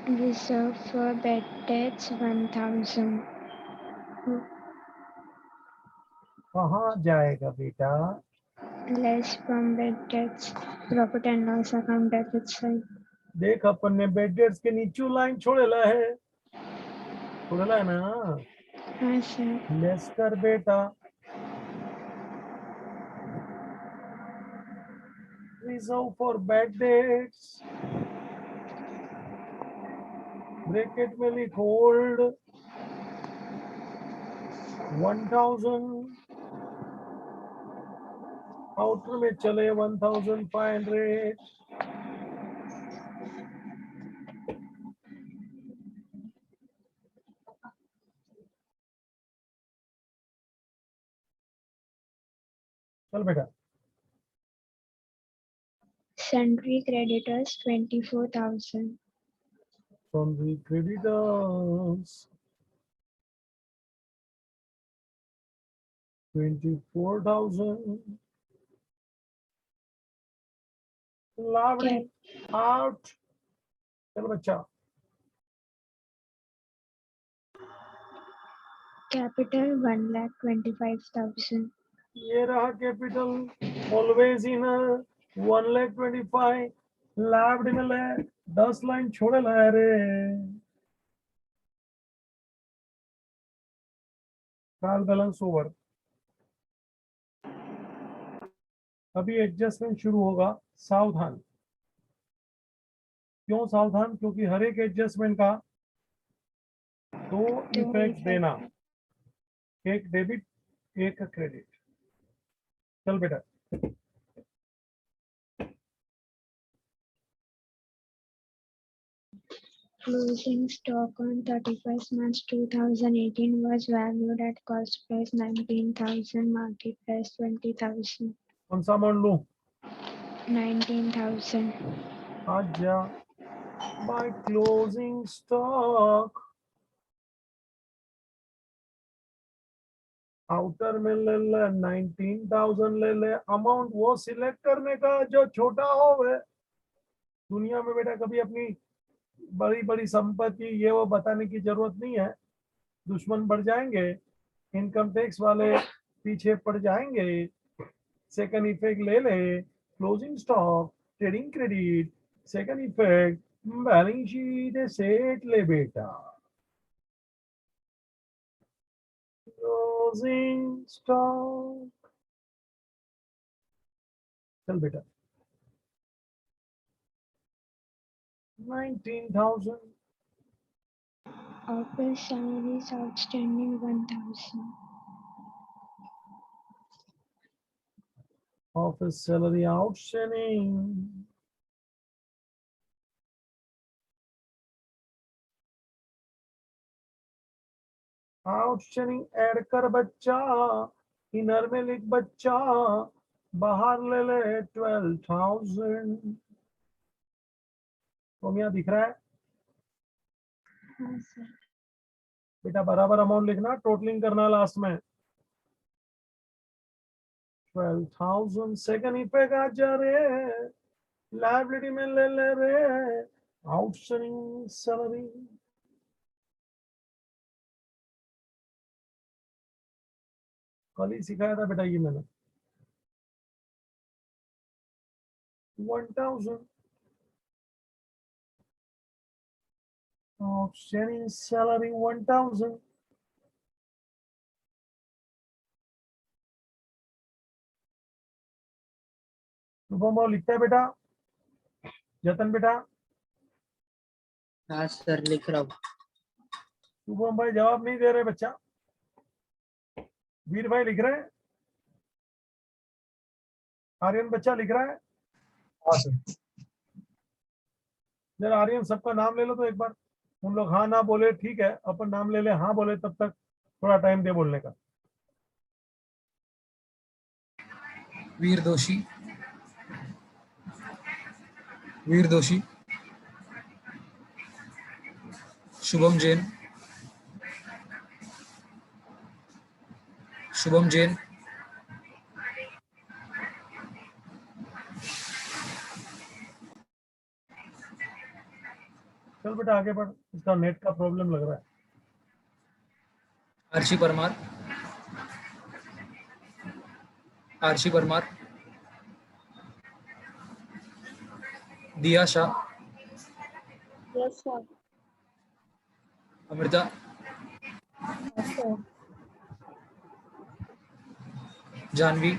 Reserve for bad debts 1,000. कहाँ जाएगा बेटा? Less from bad debts. Profit and loss account debit side. देख अपन ने बेड डेट्स के नीचे लाइन छोड़ेला है, छोड़ेला है ना? हाँ सर। लेस कर बेटा। Reserve for bad debts bracket में लिख होल्ड 1000, आउटर में चले 1500। चल बेटा Sundry creditors 24,000. sundry creditors 24,000 लावड़ी आउट। चल बच्चा Capital 1,25,000. ये रहा कैपिटल ऑलवेज इन 1,25,000 लावड़ी में ले 10 लाइन छोड़े लाए रे। Trial balance over. अभी एडजस्टमेंट शुरू होगा, सावधान। क्यों सावधान? क्योंकि हर एक एडजस्टमेंट का दो इफेक्ट देना, एक डेबिट एक क्रेडिट। चल बेटा Closing stock on 31st March 2018 was valued at cost price 19,000, market price 20,000. कौन सा अमाउंट लूं? 19,000. आजा बाय क्लोजिंग स्टॉक आउटर में ले ले 19,000 ले ले। अमाउंट वो सिलेक्ट करने का जो छोटा हो वे। दुनिया में बेटा कभी अपनी बड़ी बड़ी संपत्ति ये वो बताने की जरूरत नहीं है, दुश्मन बढ़ जाएंगे, इनकम टैक्स वाले पीछे पड़ जाएंगे। सेकंड इफेक्ट ले ले, closing stock trading credit. Second effect balance sheet set ले बेटा, क्लोजिंग स्टॉक, चल बेटा 19,000, Office salaries outstanding 1,000. office salary outstanding, outstanding add कर बच्चा, इनर में लिख बच्चा, बाहर ले ले 12,000। सोमिया दिख रहा है हाँ सर। बेटा, बराबर अमाउंट लिखना, टोटलिंग करना लास्ट में। 12,000 सेकंड इफेक्ट आ जा रे, लाइबिलिटी में ले ले रे, आउटस्टैंडिंग सैलरी, कल ही सिखाया था बेटा ये मैंने। 1,000 outstanding salary 1,000, शुभम भाव लिखता है बेटा, जतन बेटा, हाँ सर लिख रहा हूँ। शुभम भाई जवाब नहीं दे रहे बच्चा, वीर भाई लिख रहे हैं, आर्यन बच्चा लिख रहा है। हाँ सर। जरा आर्यन सबका नाम ले लो तो एक बार, उन लोग हाँ ना बोले ठीक है, अपन नाम ले ले, हाँ बोले तब तक थोड़ा टाइम दे बोलने का। वीर दोषी, वीर दोषी, शुभम जैन, शुभम जैन, चल बेटा आगे बढ़, इसका नेट का प्रॉब्लम लग रहा है। आर्ची परमार, आर्ची परमार, दिया Shah, Yes sir. Amrita, Yes sir. Janvi,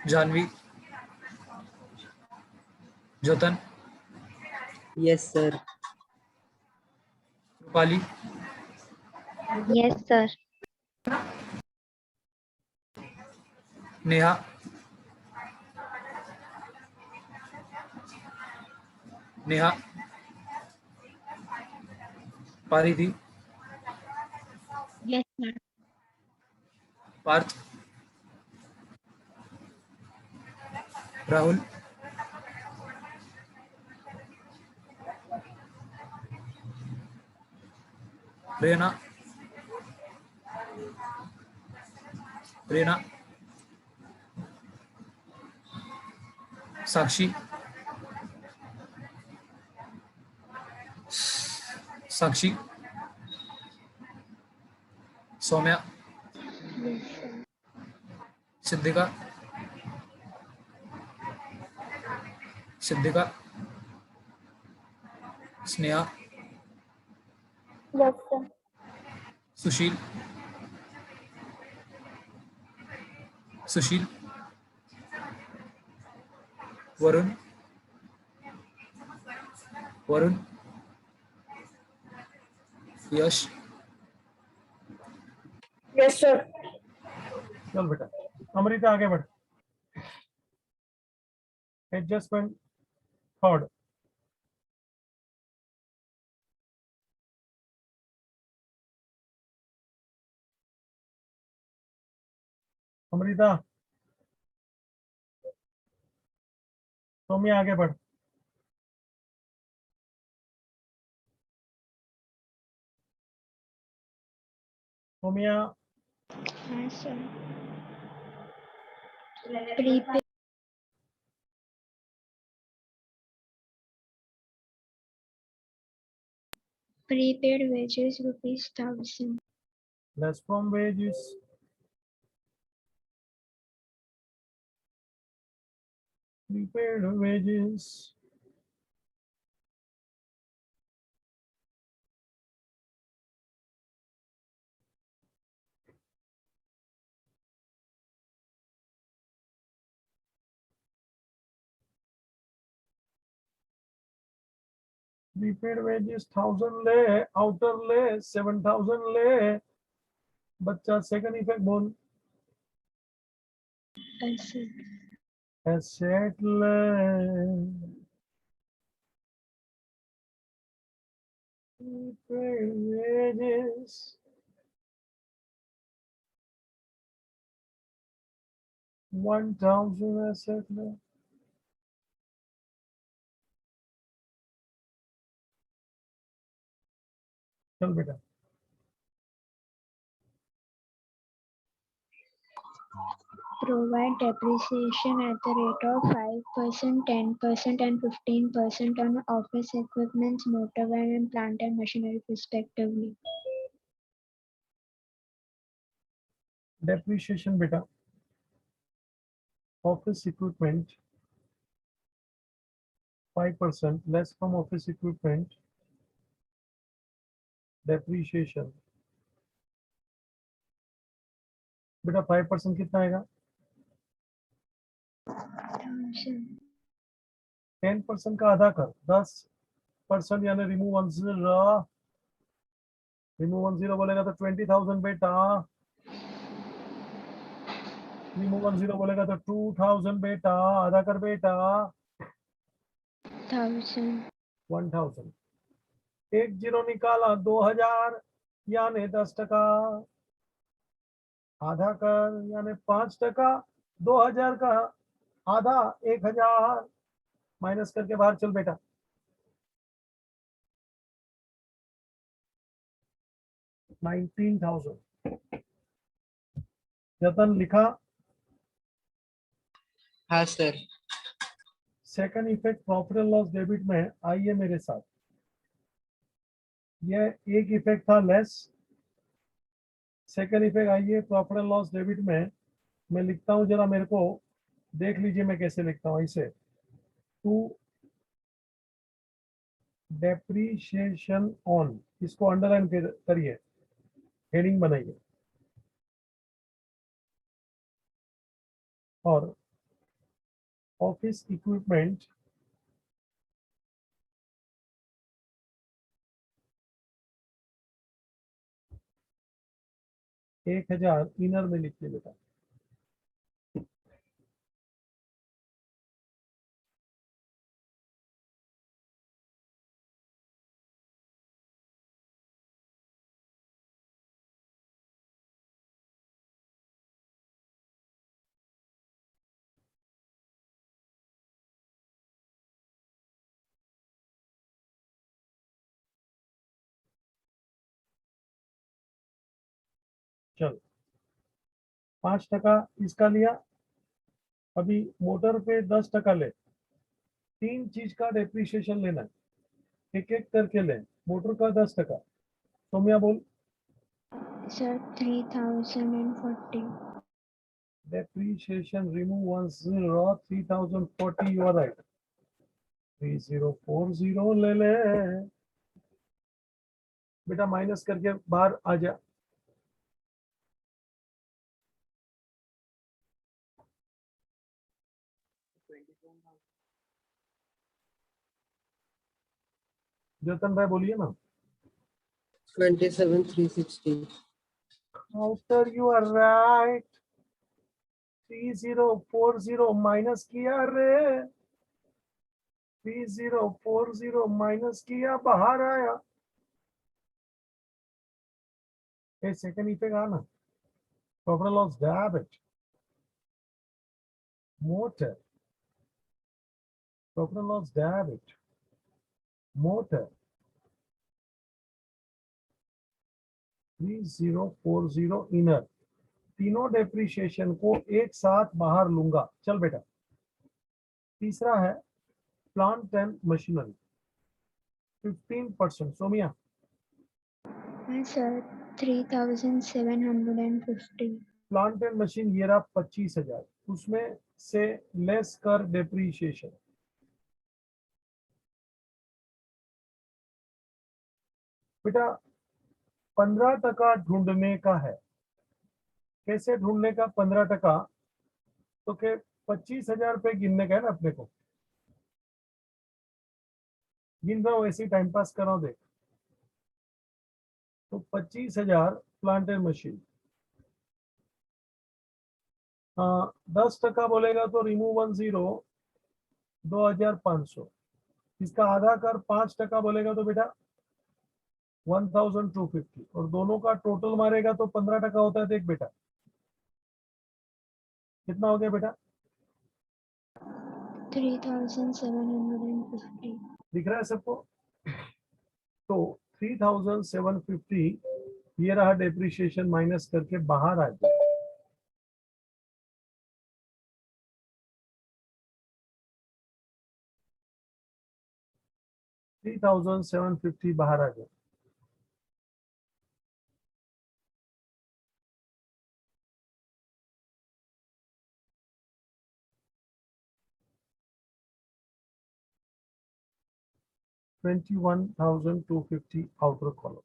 Janvi, Jatan, yes sir. Rupali, Yes sir. Neha, Neha, Paridhi, Yes sir. Parth, Rahul, Rena, Rena, Sakshi, Sakshi, Saumya, Yes sir. Siddhika, Siddhika, Sneha, Yes sir. Sushil, Sushil, Varun, Varun, Yash, Yes sir. चल बेटा अमृता आगे बढ़, एडजस्टमेंट थर्ड, अमृता, सौम्या आगे बढ़, Saumya, Yes sir. Prepaid wages ₹1,000. less from wages, prepaid wages, prepaid wages 1000 ले, outer ले 7000 ले, बच्चा सेकंड इफेक्ट बोल। Asset. Asset ले, prepaid wages 1000 asset ले, चल बेटा। Provide depreciation at the rate of 5%, 10%, and 15% on office equipment, motor van, and plant and machinery respectively. Depreciation बेटा, office equipment 5% less from office equipment, depreciation बेटा 5% कितना आएगा? 1000. 10% का आधा कर 10% यानी रिमूव 1 0, रिमूव 1 0 बोलेगा तो 20,000 बेटा, रिमूव 1 0 बोलेगा तो 2000 बेटा, आधा कर बेटा 1000. 1000, एक जीरो निकाला 2000 यानी 10%, आधा कर यानी 5%, 2000 का आधा 1000, माइनस करके बाहर चल बेटा। $19,000 जतन लिखा। हाँ sir. Second effect profit and loss debit में आइए मेरे साथ। यह एक इफेक्ट था लेस, सेकंड इफेक्ट आइए प्रॉफिट एंड लॉस डेबिट में मैं लिखता हूं, जरा मेरे को देख लीजिए मैं कैसे लिखता हूं इसे। टू डेप्रीशिएशन ऑन, इसको अंडरलाइन करिए, हेडिंग बनाइए, और ऑफिस इक्विपमेंट $1000 इनर में लिखिए बेटा। चलो 5% इसका लिया, अभी मोटर पे 10% ले, तीन चीज का डेप्रीशिएशन लेना है, एक एक करके ले। मोटर का 10%, सोम्या बोल। Sir, 3040. Depreciation remove 1 0, 3040, you are right, 3040 ले ले बेटा, माइनस करके बाहर आ जा। जतन भाई बोलिए ना। 27,360. After you are right, 3040 minus किया रे, 3040 माइनस किया, बाहर आया। ए सेकंड इफेक्ट आना, profit and loss debit, motor, profit and loss debit, motor 3040 inner, तीनों डेप्रीशिएशन को एक साथ बाहर लूंगा। चल बेटा, तीसरा है plant and machinery 15%, Somiya. Sir, 3750. Plant and machine ये रहा 25,000, उसमें से लेस कर डेप्रीशिएशन। बेटा 15% ढूंढने का है। कैसे ढूंढने का 15%? तो के 25,000 रुपये गिनने का है ना अपने को। गिन रहा हूँ ऐसे टाइम पास कर रहा हूँ, देख। तो 25,000 प्लांट एंड मशीन। 10% बोलेगा तो रिमूव 10, 2,500। इसका आधा कर 5% बोलेगा तो बेटा 1,250। और दोनों का टोटल मारेगा तो 15% होता है। देख बेटा कितना हो गया बेटा? 3,750. दिख रहा है सबको? तो 3,750 ये रहा डेप्रिसिएशन, माइनस करके बाहर आ गया। $3,750 बाहर आ गया। $21,250 outer column.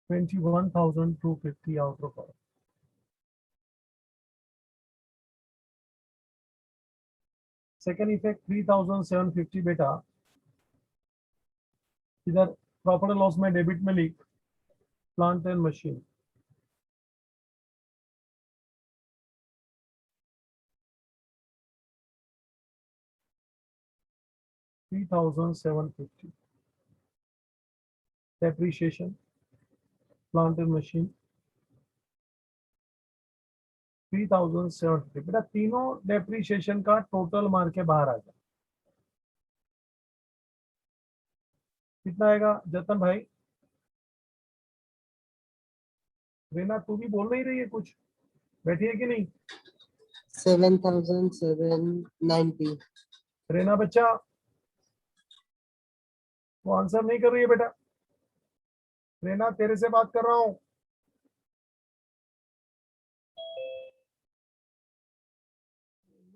$21,250 outer column. Second effect 3,750 बेटा इधर प्रॉफिट एंड लॉस में डेबिट में लिख plant and machine. $3,750 depreciation plant and machine 3,750। बेटा तीनों डेप्रीशिएशन का टोटल मार के बाहर आ जाए कितना आएगा जतन भाई? रेना तू भी बोल नहीं रही है कुछ, बैठी है कि नहीं? 7,790. रेना बच्चा वो आंसर नहीं कर रही है बेटा। रेना तेरे से बात कर रहा हूं।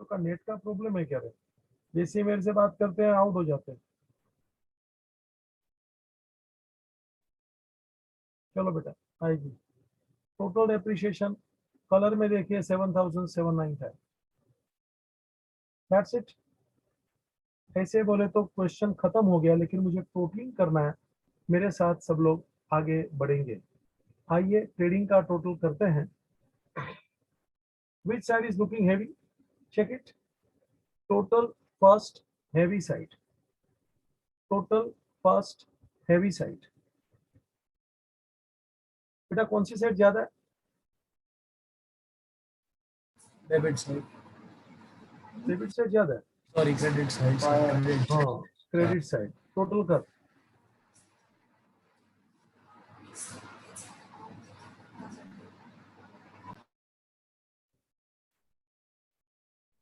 का नेट का प्रॉब्लम है क्या रे? जैसे मेरे से बात करते हैं आउट हो जाते हैं। चलो बेटा आएगी। टोटल डेप्रिसिएशन कलर में देखिए 7,795। That's it. ऐसे बोले तो क्वेश्चन खत्म हो गया, लेकिन मुझे टोटलिंग करना है। मेरे साथ सब लोग आगे बढ़ेंगे। आइए ट्रेडिंग का टोटल करते हैं। Which side is looking heavy? Check it. Total first heavy side. Total first heavy side. बेटा कौन सी साइड ज्यादा है? डेबिट साइड, डेबिट साइड ज्यादा है। Sorry credit side, credit. हाँ क्रेडिट साइड। टोटल कर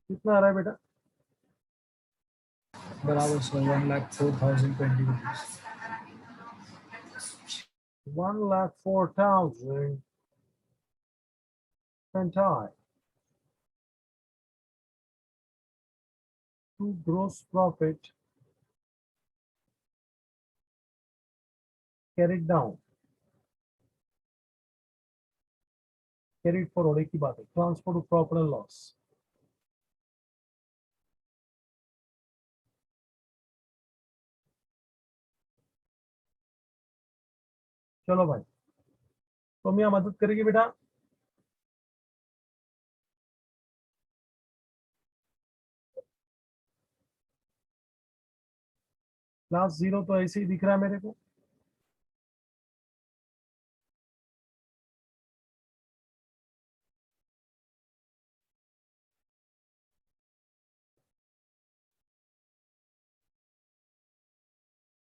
कितना आ रहा है बेटा? बराबर sir 1,04,020 rupees. 1,04,000 fantastic. To gross profit carried down, carried forward एक ही बात है। Transfer to profit and loss. चलो भाई तुम यहाँ मदद करेगी बेटा? क्लास 0 तो ऐसे ही दिख रहा है मेरे को।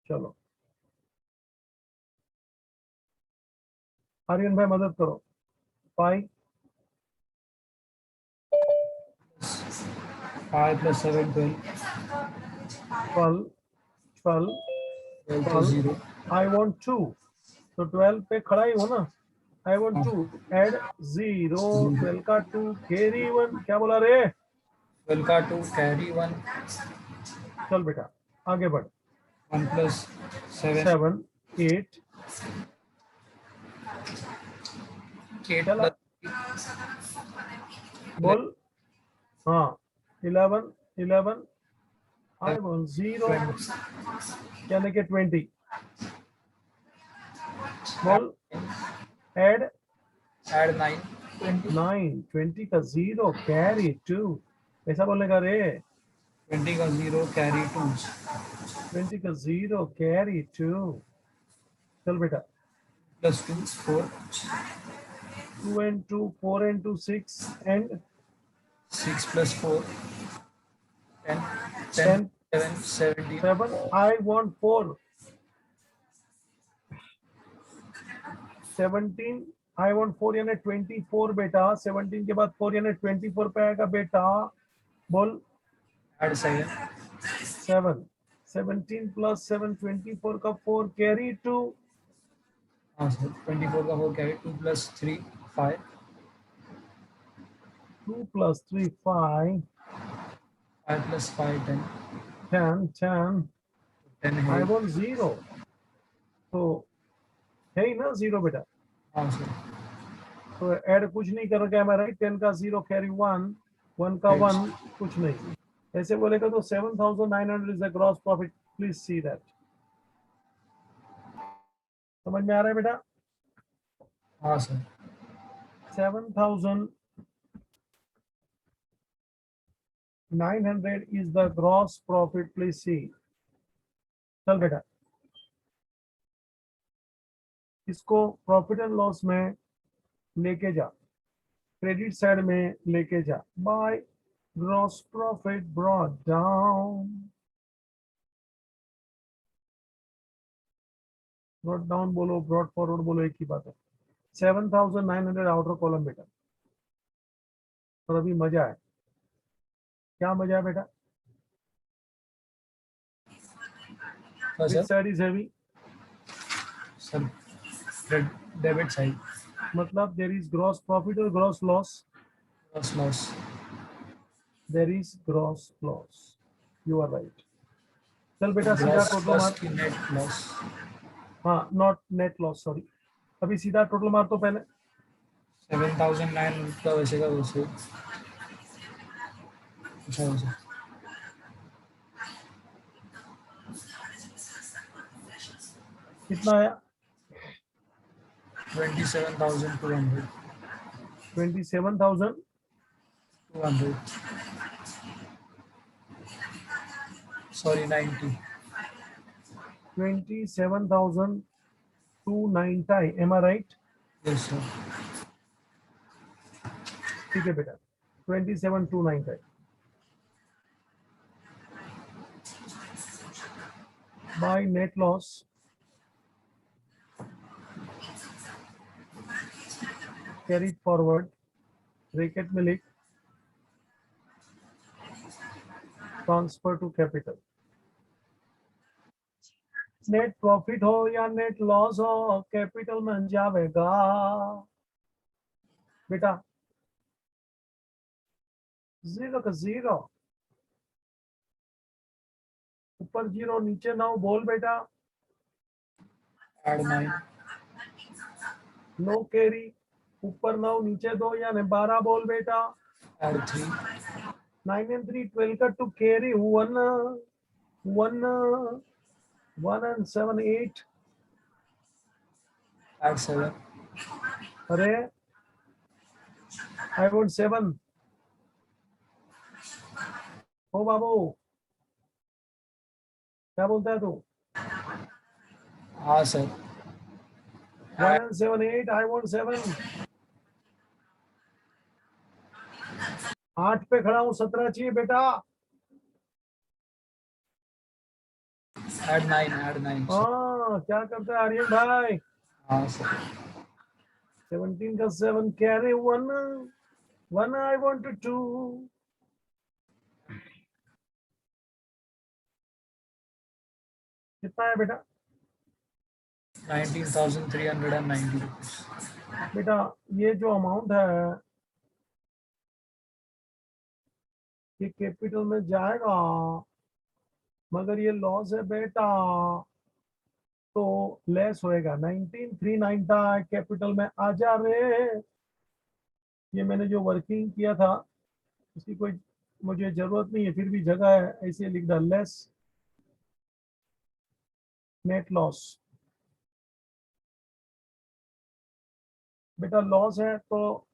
चलो आर्यन भाई मदद करो। 5 5 + 7 12, 12 12 12 तो 0 I want 2, तो 12 पे खड़ा ही हो ना. I want 2, add 0, 12 का 2 carry 1. क्या बोला रे? 12 का 2 कैरी 1 चल बेटा आगे बढ़. 1 प्लस 7 7, 8. 8 चला प्लस बोल. हाँ 11, 11. I want 0 यानी कि 20. बोल. Add ऐड 9 20 9, 20 का 0 carry 2. ऐसा बोलेगा रे. 20 का 0 कैरी 2 20 का 0 carry 2. चल बेटा. Plus 2 4 2 and 2, 4 and 2, 6 and 6 plus 4 10 10, 7 17 7. I want 4. 17. I want 4 यानी 24 बेटा. 17 के बाद 4 यानी 24 पे आएगा बेटा. बोल. ऐड 7 7. 17 plus 7, 24 का 4 carry 2. हाँ सर 24 का 4 carry 2 plus 3 5 2 plus 3, 5. 5 plus 5 10 10, 10. 10 I है want 0. तो है ही ना 0 बेटा. हाँ सर तो ऐड कुछ नहीं कर रखा है हमारा. 10 का 0 carry 1, 1 का 1 कुछ नहीं. ऐसे बोलेगा तो 7,900 is the gross profit. Please see that. समझ में आ रहा है बेटा? हाँ sir 7,900 is the gross profit. Please see. चल बेटा इसको प्रॉफिट एंड लॉस में लेके जा. क्रेडिट साइड में लेके जा. By gross profit brought down. Brought down बोलो ब्रॉट फॉरवर्ड बोलो एक ही बात है. 7,900 आउटर कॉलम बेटा. और अभी मजा है. क्या मजा है बेटा? हाँ which sir side is heavy? Sir debit side मतलब देयर इज ग्रॉस प्रॉफिट और gross loss. Plus loss there is gross loss. You are right. चल बेटा सीधा ग्रॉस टोटल लॉस मार. की नेट लॉस हाँ नॉट नेट लॉस सॉरी. अभी सीधा टोटल मार तो पहले. 7,900 का वैसे का वैसे अच्छा वैसे कितना आया? 27,200 27,000. 200 sorry 90 27,290. Am I right? Yes sir ठीक है बेटा. 27,290. By net loss carried forward bracket में लिख transfer to capital. Net profit हो या नेट लॉस हो कैपिटल में जाएगा बेटा. 0 का 0. ऊपर 0 नीचे 9 बोल बेटा. Add 9 no carry. ऊपर 9 नीचे 2 यानी 12 बोल बेटा. ऐड 3 9 and 3 12 का 2 carry 1 and 7 8. ऐड 7 अरे I want 7. ओ बाबू क्या बोलता है तू? हाँ सर 1 and 7 8. I want 7. 8 पे खड़ा हूँ 17 चाहिए बेटा. ऐड 9 हाँ क्या करता है आर्यन भाई? हाँ सर 17 का 7 carry 1 I want 2. कितना है बेटा? 19,390 rupees. बेटा ये जो अमाउंट है ये कैपिटल में जाएगा, मगर ये लॉस है बेटा तो लेस होएगा। 19,390 कैपिटल में आ जा रहे। ये मैंने जो वर्किंग किया था उसकी कोई मुझे जरूरत नहीं है, फिर भी जगह है ऐसे लिख डाल, लेस नेट लॉस। बेटा लॉस है तो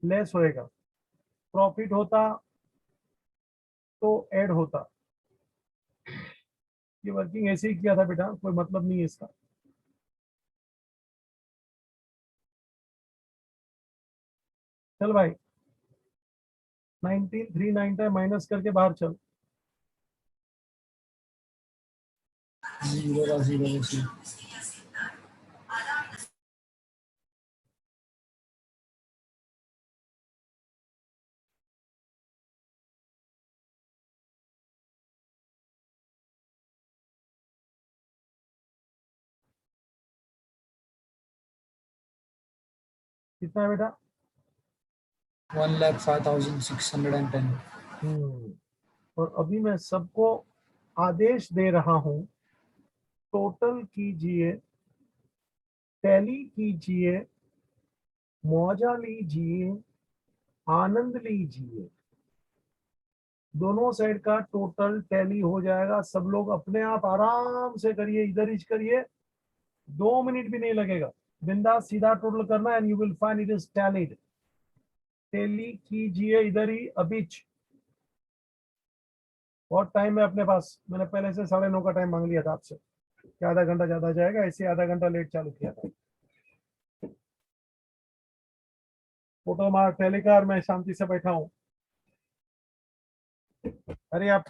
लेस होएगा, प्रॉफिट होता तो ऐड होता। ये वर्किंग ऐसे ही किया था बेटा, कोई मतलब नहीं है इसका। चल भाई 19,390 माइनस करके बाहर चल। 0 का 0 बची। कितना है बेटा? 1,05,610। और अभी मैं सबको आदेश दे रहा हूं, टोटल कीजिए, टैली कीजिए, मौजा लीजिए, आनंद लीजिए। दोनों साइड का टोटल टैली हो जाएगा। सब लोग अपने आप आराम से करिए, इधर ही करिए, 2 मिनट भी नहीं लगेगा। बिंदास सीधा टोटल करना and you will find it is tallied. Tally कीजिए इधर ही अभी। बहुत टाइम है अपने पास, मैंने पहले से 9:30 का टाइम मांग लिया था आपसे कि आधा घंटा ज्यादा जाएगा, ऐसे आधा घंटा लेट चालू किया था। फोटो मार टेलीकार, मैं शांति से बैठा हूँ। अरे आप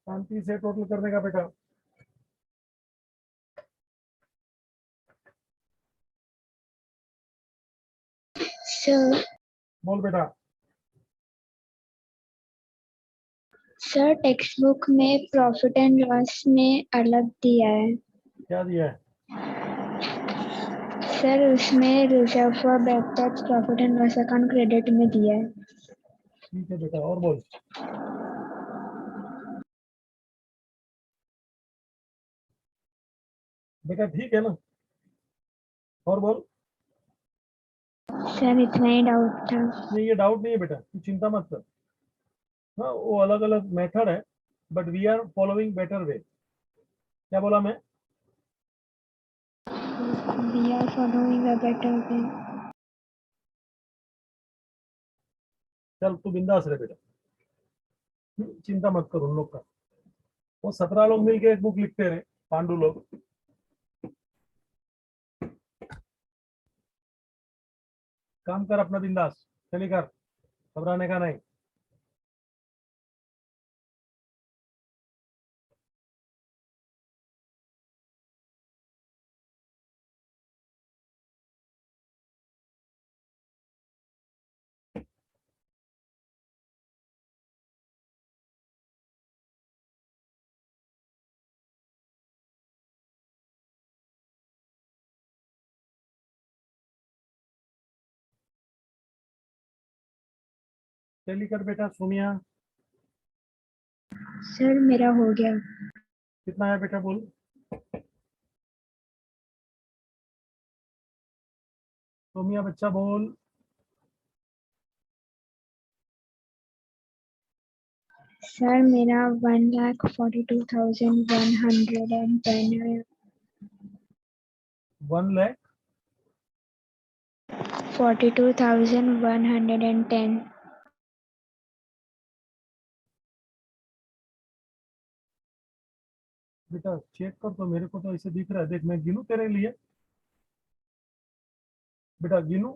शांति से टोटल करने का बेटा। सर बोल बेटा। सर टेक्स्ट बुक में प्रॉफिट एंड लॉस में अलग दिया है। क्या दिया है? सर उसमें reserve for bad tax profit and loss account credit में दिया है। ठीक है बेटा, और बोल। बेटा ठीक है ना, और बोल। सर इतना ही डाउट था। नहीं ये डाउट नहीं है बेटा, तू चिंता मत कर। हाँ वो अलग अलग मेथड है, but we are following better way. क्या बोला मैं? We are following a better way. चल तू बिंदास रहे बेटा, चिंता मत कर उन लोग का। वो 17 लोग मिलके एक बुक लिखते रहे, पांडु लोग। काम कर अपना बिंदास, चली कर, घबराने का नहीं। चली कर बेटा सोनिया। सर मेरा हो गया। कितना है बेटा बोल। सोमिया बच्चा बोल। सर मेरा 1,42,110 है। 1,00,000 42,110। बेटा चेक कर, तो मेरे को तो ऐसे दिख रहा है। देख मैं गिनू तेरे लिए, बेटा गिनू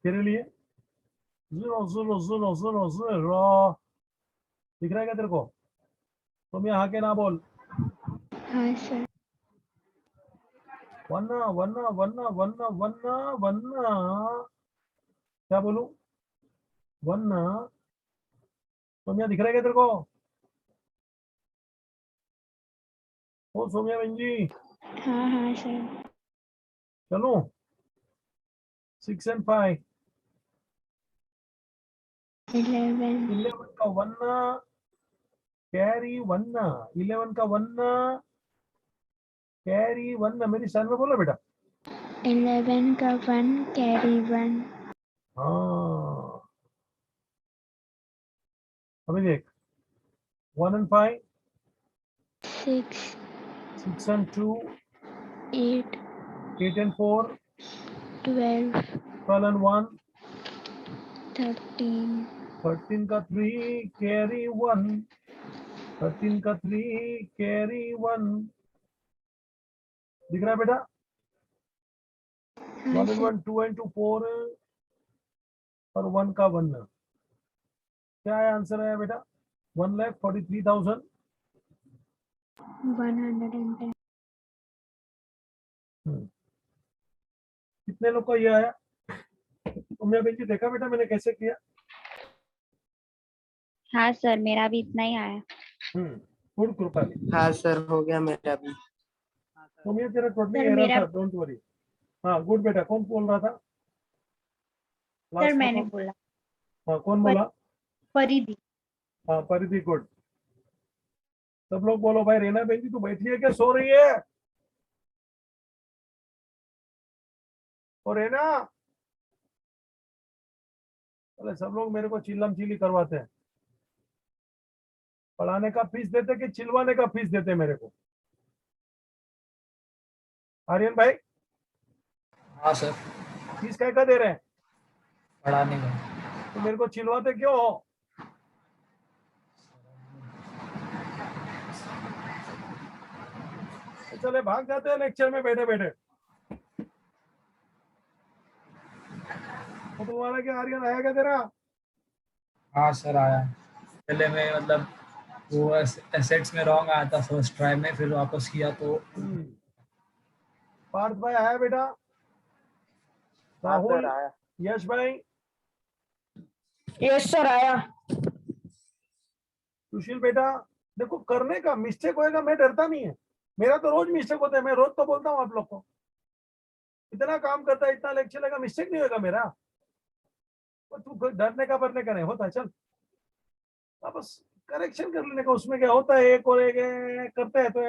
तेरे लिए। 0 0 0 0 0 दिख रहा है क्या तेरे को? सोमिया हाँ के ना बोल। हाँ सर। वन्ना वन्ना वन्ना वन्ना वन्ना वन्ना, क्या बोलूं? वन्ना। सोमिया दिख रहा है क्या तेरे को? ओ सोम्या बहन जी, हाँ हाँ सर। चलो 6 and 5, 11 11 का 1 कैरी 1, 11 का 1 कैरी 1, मेरी सन में बोलो बेटा। 11 का 1 कैरी 1। हाँ अभी देख 1 and 5, 6 6 and 2, 8 8 and 4, 12 12 and 1, 13 13 का 3 कैरी 1, 13 का 3 कैरी 1, दिख रहा है बेटा? हाँ 1 and सर। 1, 2 and 2 4 और 1 का 1, क्या है आंसर है बेटा? 1,43,000। 110। कितने लोग का ये आया? तुमने बेटी देखा बेटा मैंने कैसे किया? हाँ सर, मेरा भी इतना ही आया। गुड कृपाली, हाँ सर, हो गया मेरा भी। तुम्हें तेरा टोटली सर एरर मेरा था, डोंट वरी। हाँ गुड बेटा, कौन बोल रहा था? सर लास्ट में मैंने कौन? बोला हाँ कौन बोला? परिधि। हाँ परिधि, गुड। सब लोग बोलो भाई, रेना बेटी तू बैठी है क्या, सो रही है? और रेना, अरे सब लोग मेरे को चिल्लम चिल्ली करवाते हैं। पढ़ाने का फीस देते कि चिल्वाने का फीस देते मेरे को? आर्यन भाई, हाँ सर, फीस क्या का दे रहे हैं? पढ़ाने का। तो मेरे को चिल्वाते क्यों हो? तो चले भाग जाते हैं लेक्चर में बैठे बैठे। तो तुम्हारा क्या आर्यन आया क्या तेरा? हाँ सर आया। पहले मैं मतलब वो एसेट्स में रॉन्ग आया था फर्स्ट ट्राई में, फिर वापस किया तो पार्थ भाई आया बेटा? राहुल, यश भाई, यस सर आया। सुशील बेटा, देखो करने का मिस्टेक होएगा, मैं डरता नहीं है। मेरा तो रोज मिस्टेक होता है, मैं रोज तो बोलता हूँ आप लोग को। इतना काम करता है, इतना लेक्चर लगा, मिस्टेक नहीं होगा मेरा। तो तू डरने का बरने का नहीं होता, चल बस करेक्शन कर लेने का। उसमें क्या होता है, एक और एक करते हैं तो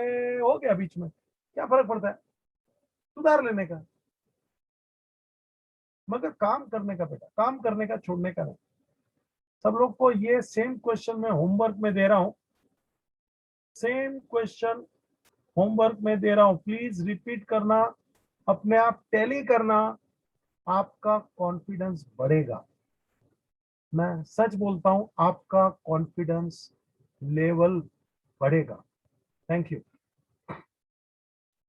हो गया, बीच में क्या फर्क पड़ता है, सुधार लेने का। मगर काम करने का बेटा, काम करने का, छोड़ने का नहीं। सब लोग को ये सेम क्वेश्चन मैं होमवर्क में दे रहा हूं, सेम क्वेश्चन होमवर्क में दे रहा हूं, प्लीज रिपीट करना, अपने आप टैली करना, आपका कॉन्फिडेंस बढ़ेगा। मैं सच बोलता हूं, आपका कॉन्फिडेंस लेवल बढ़ेगा। Thank you.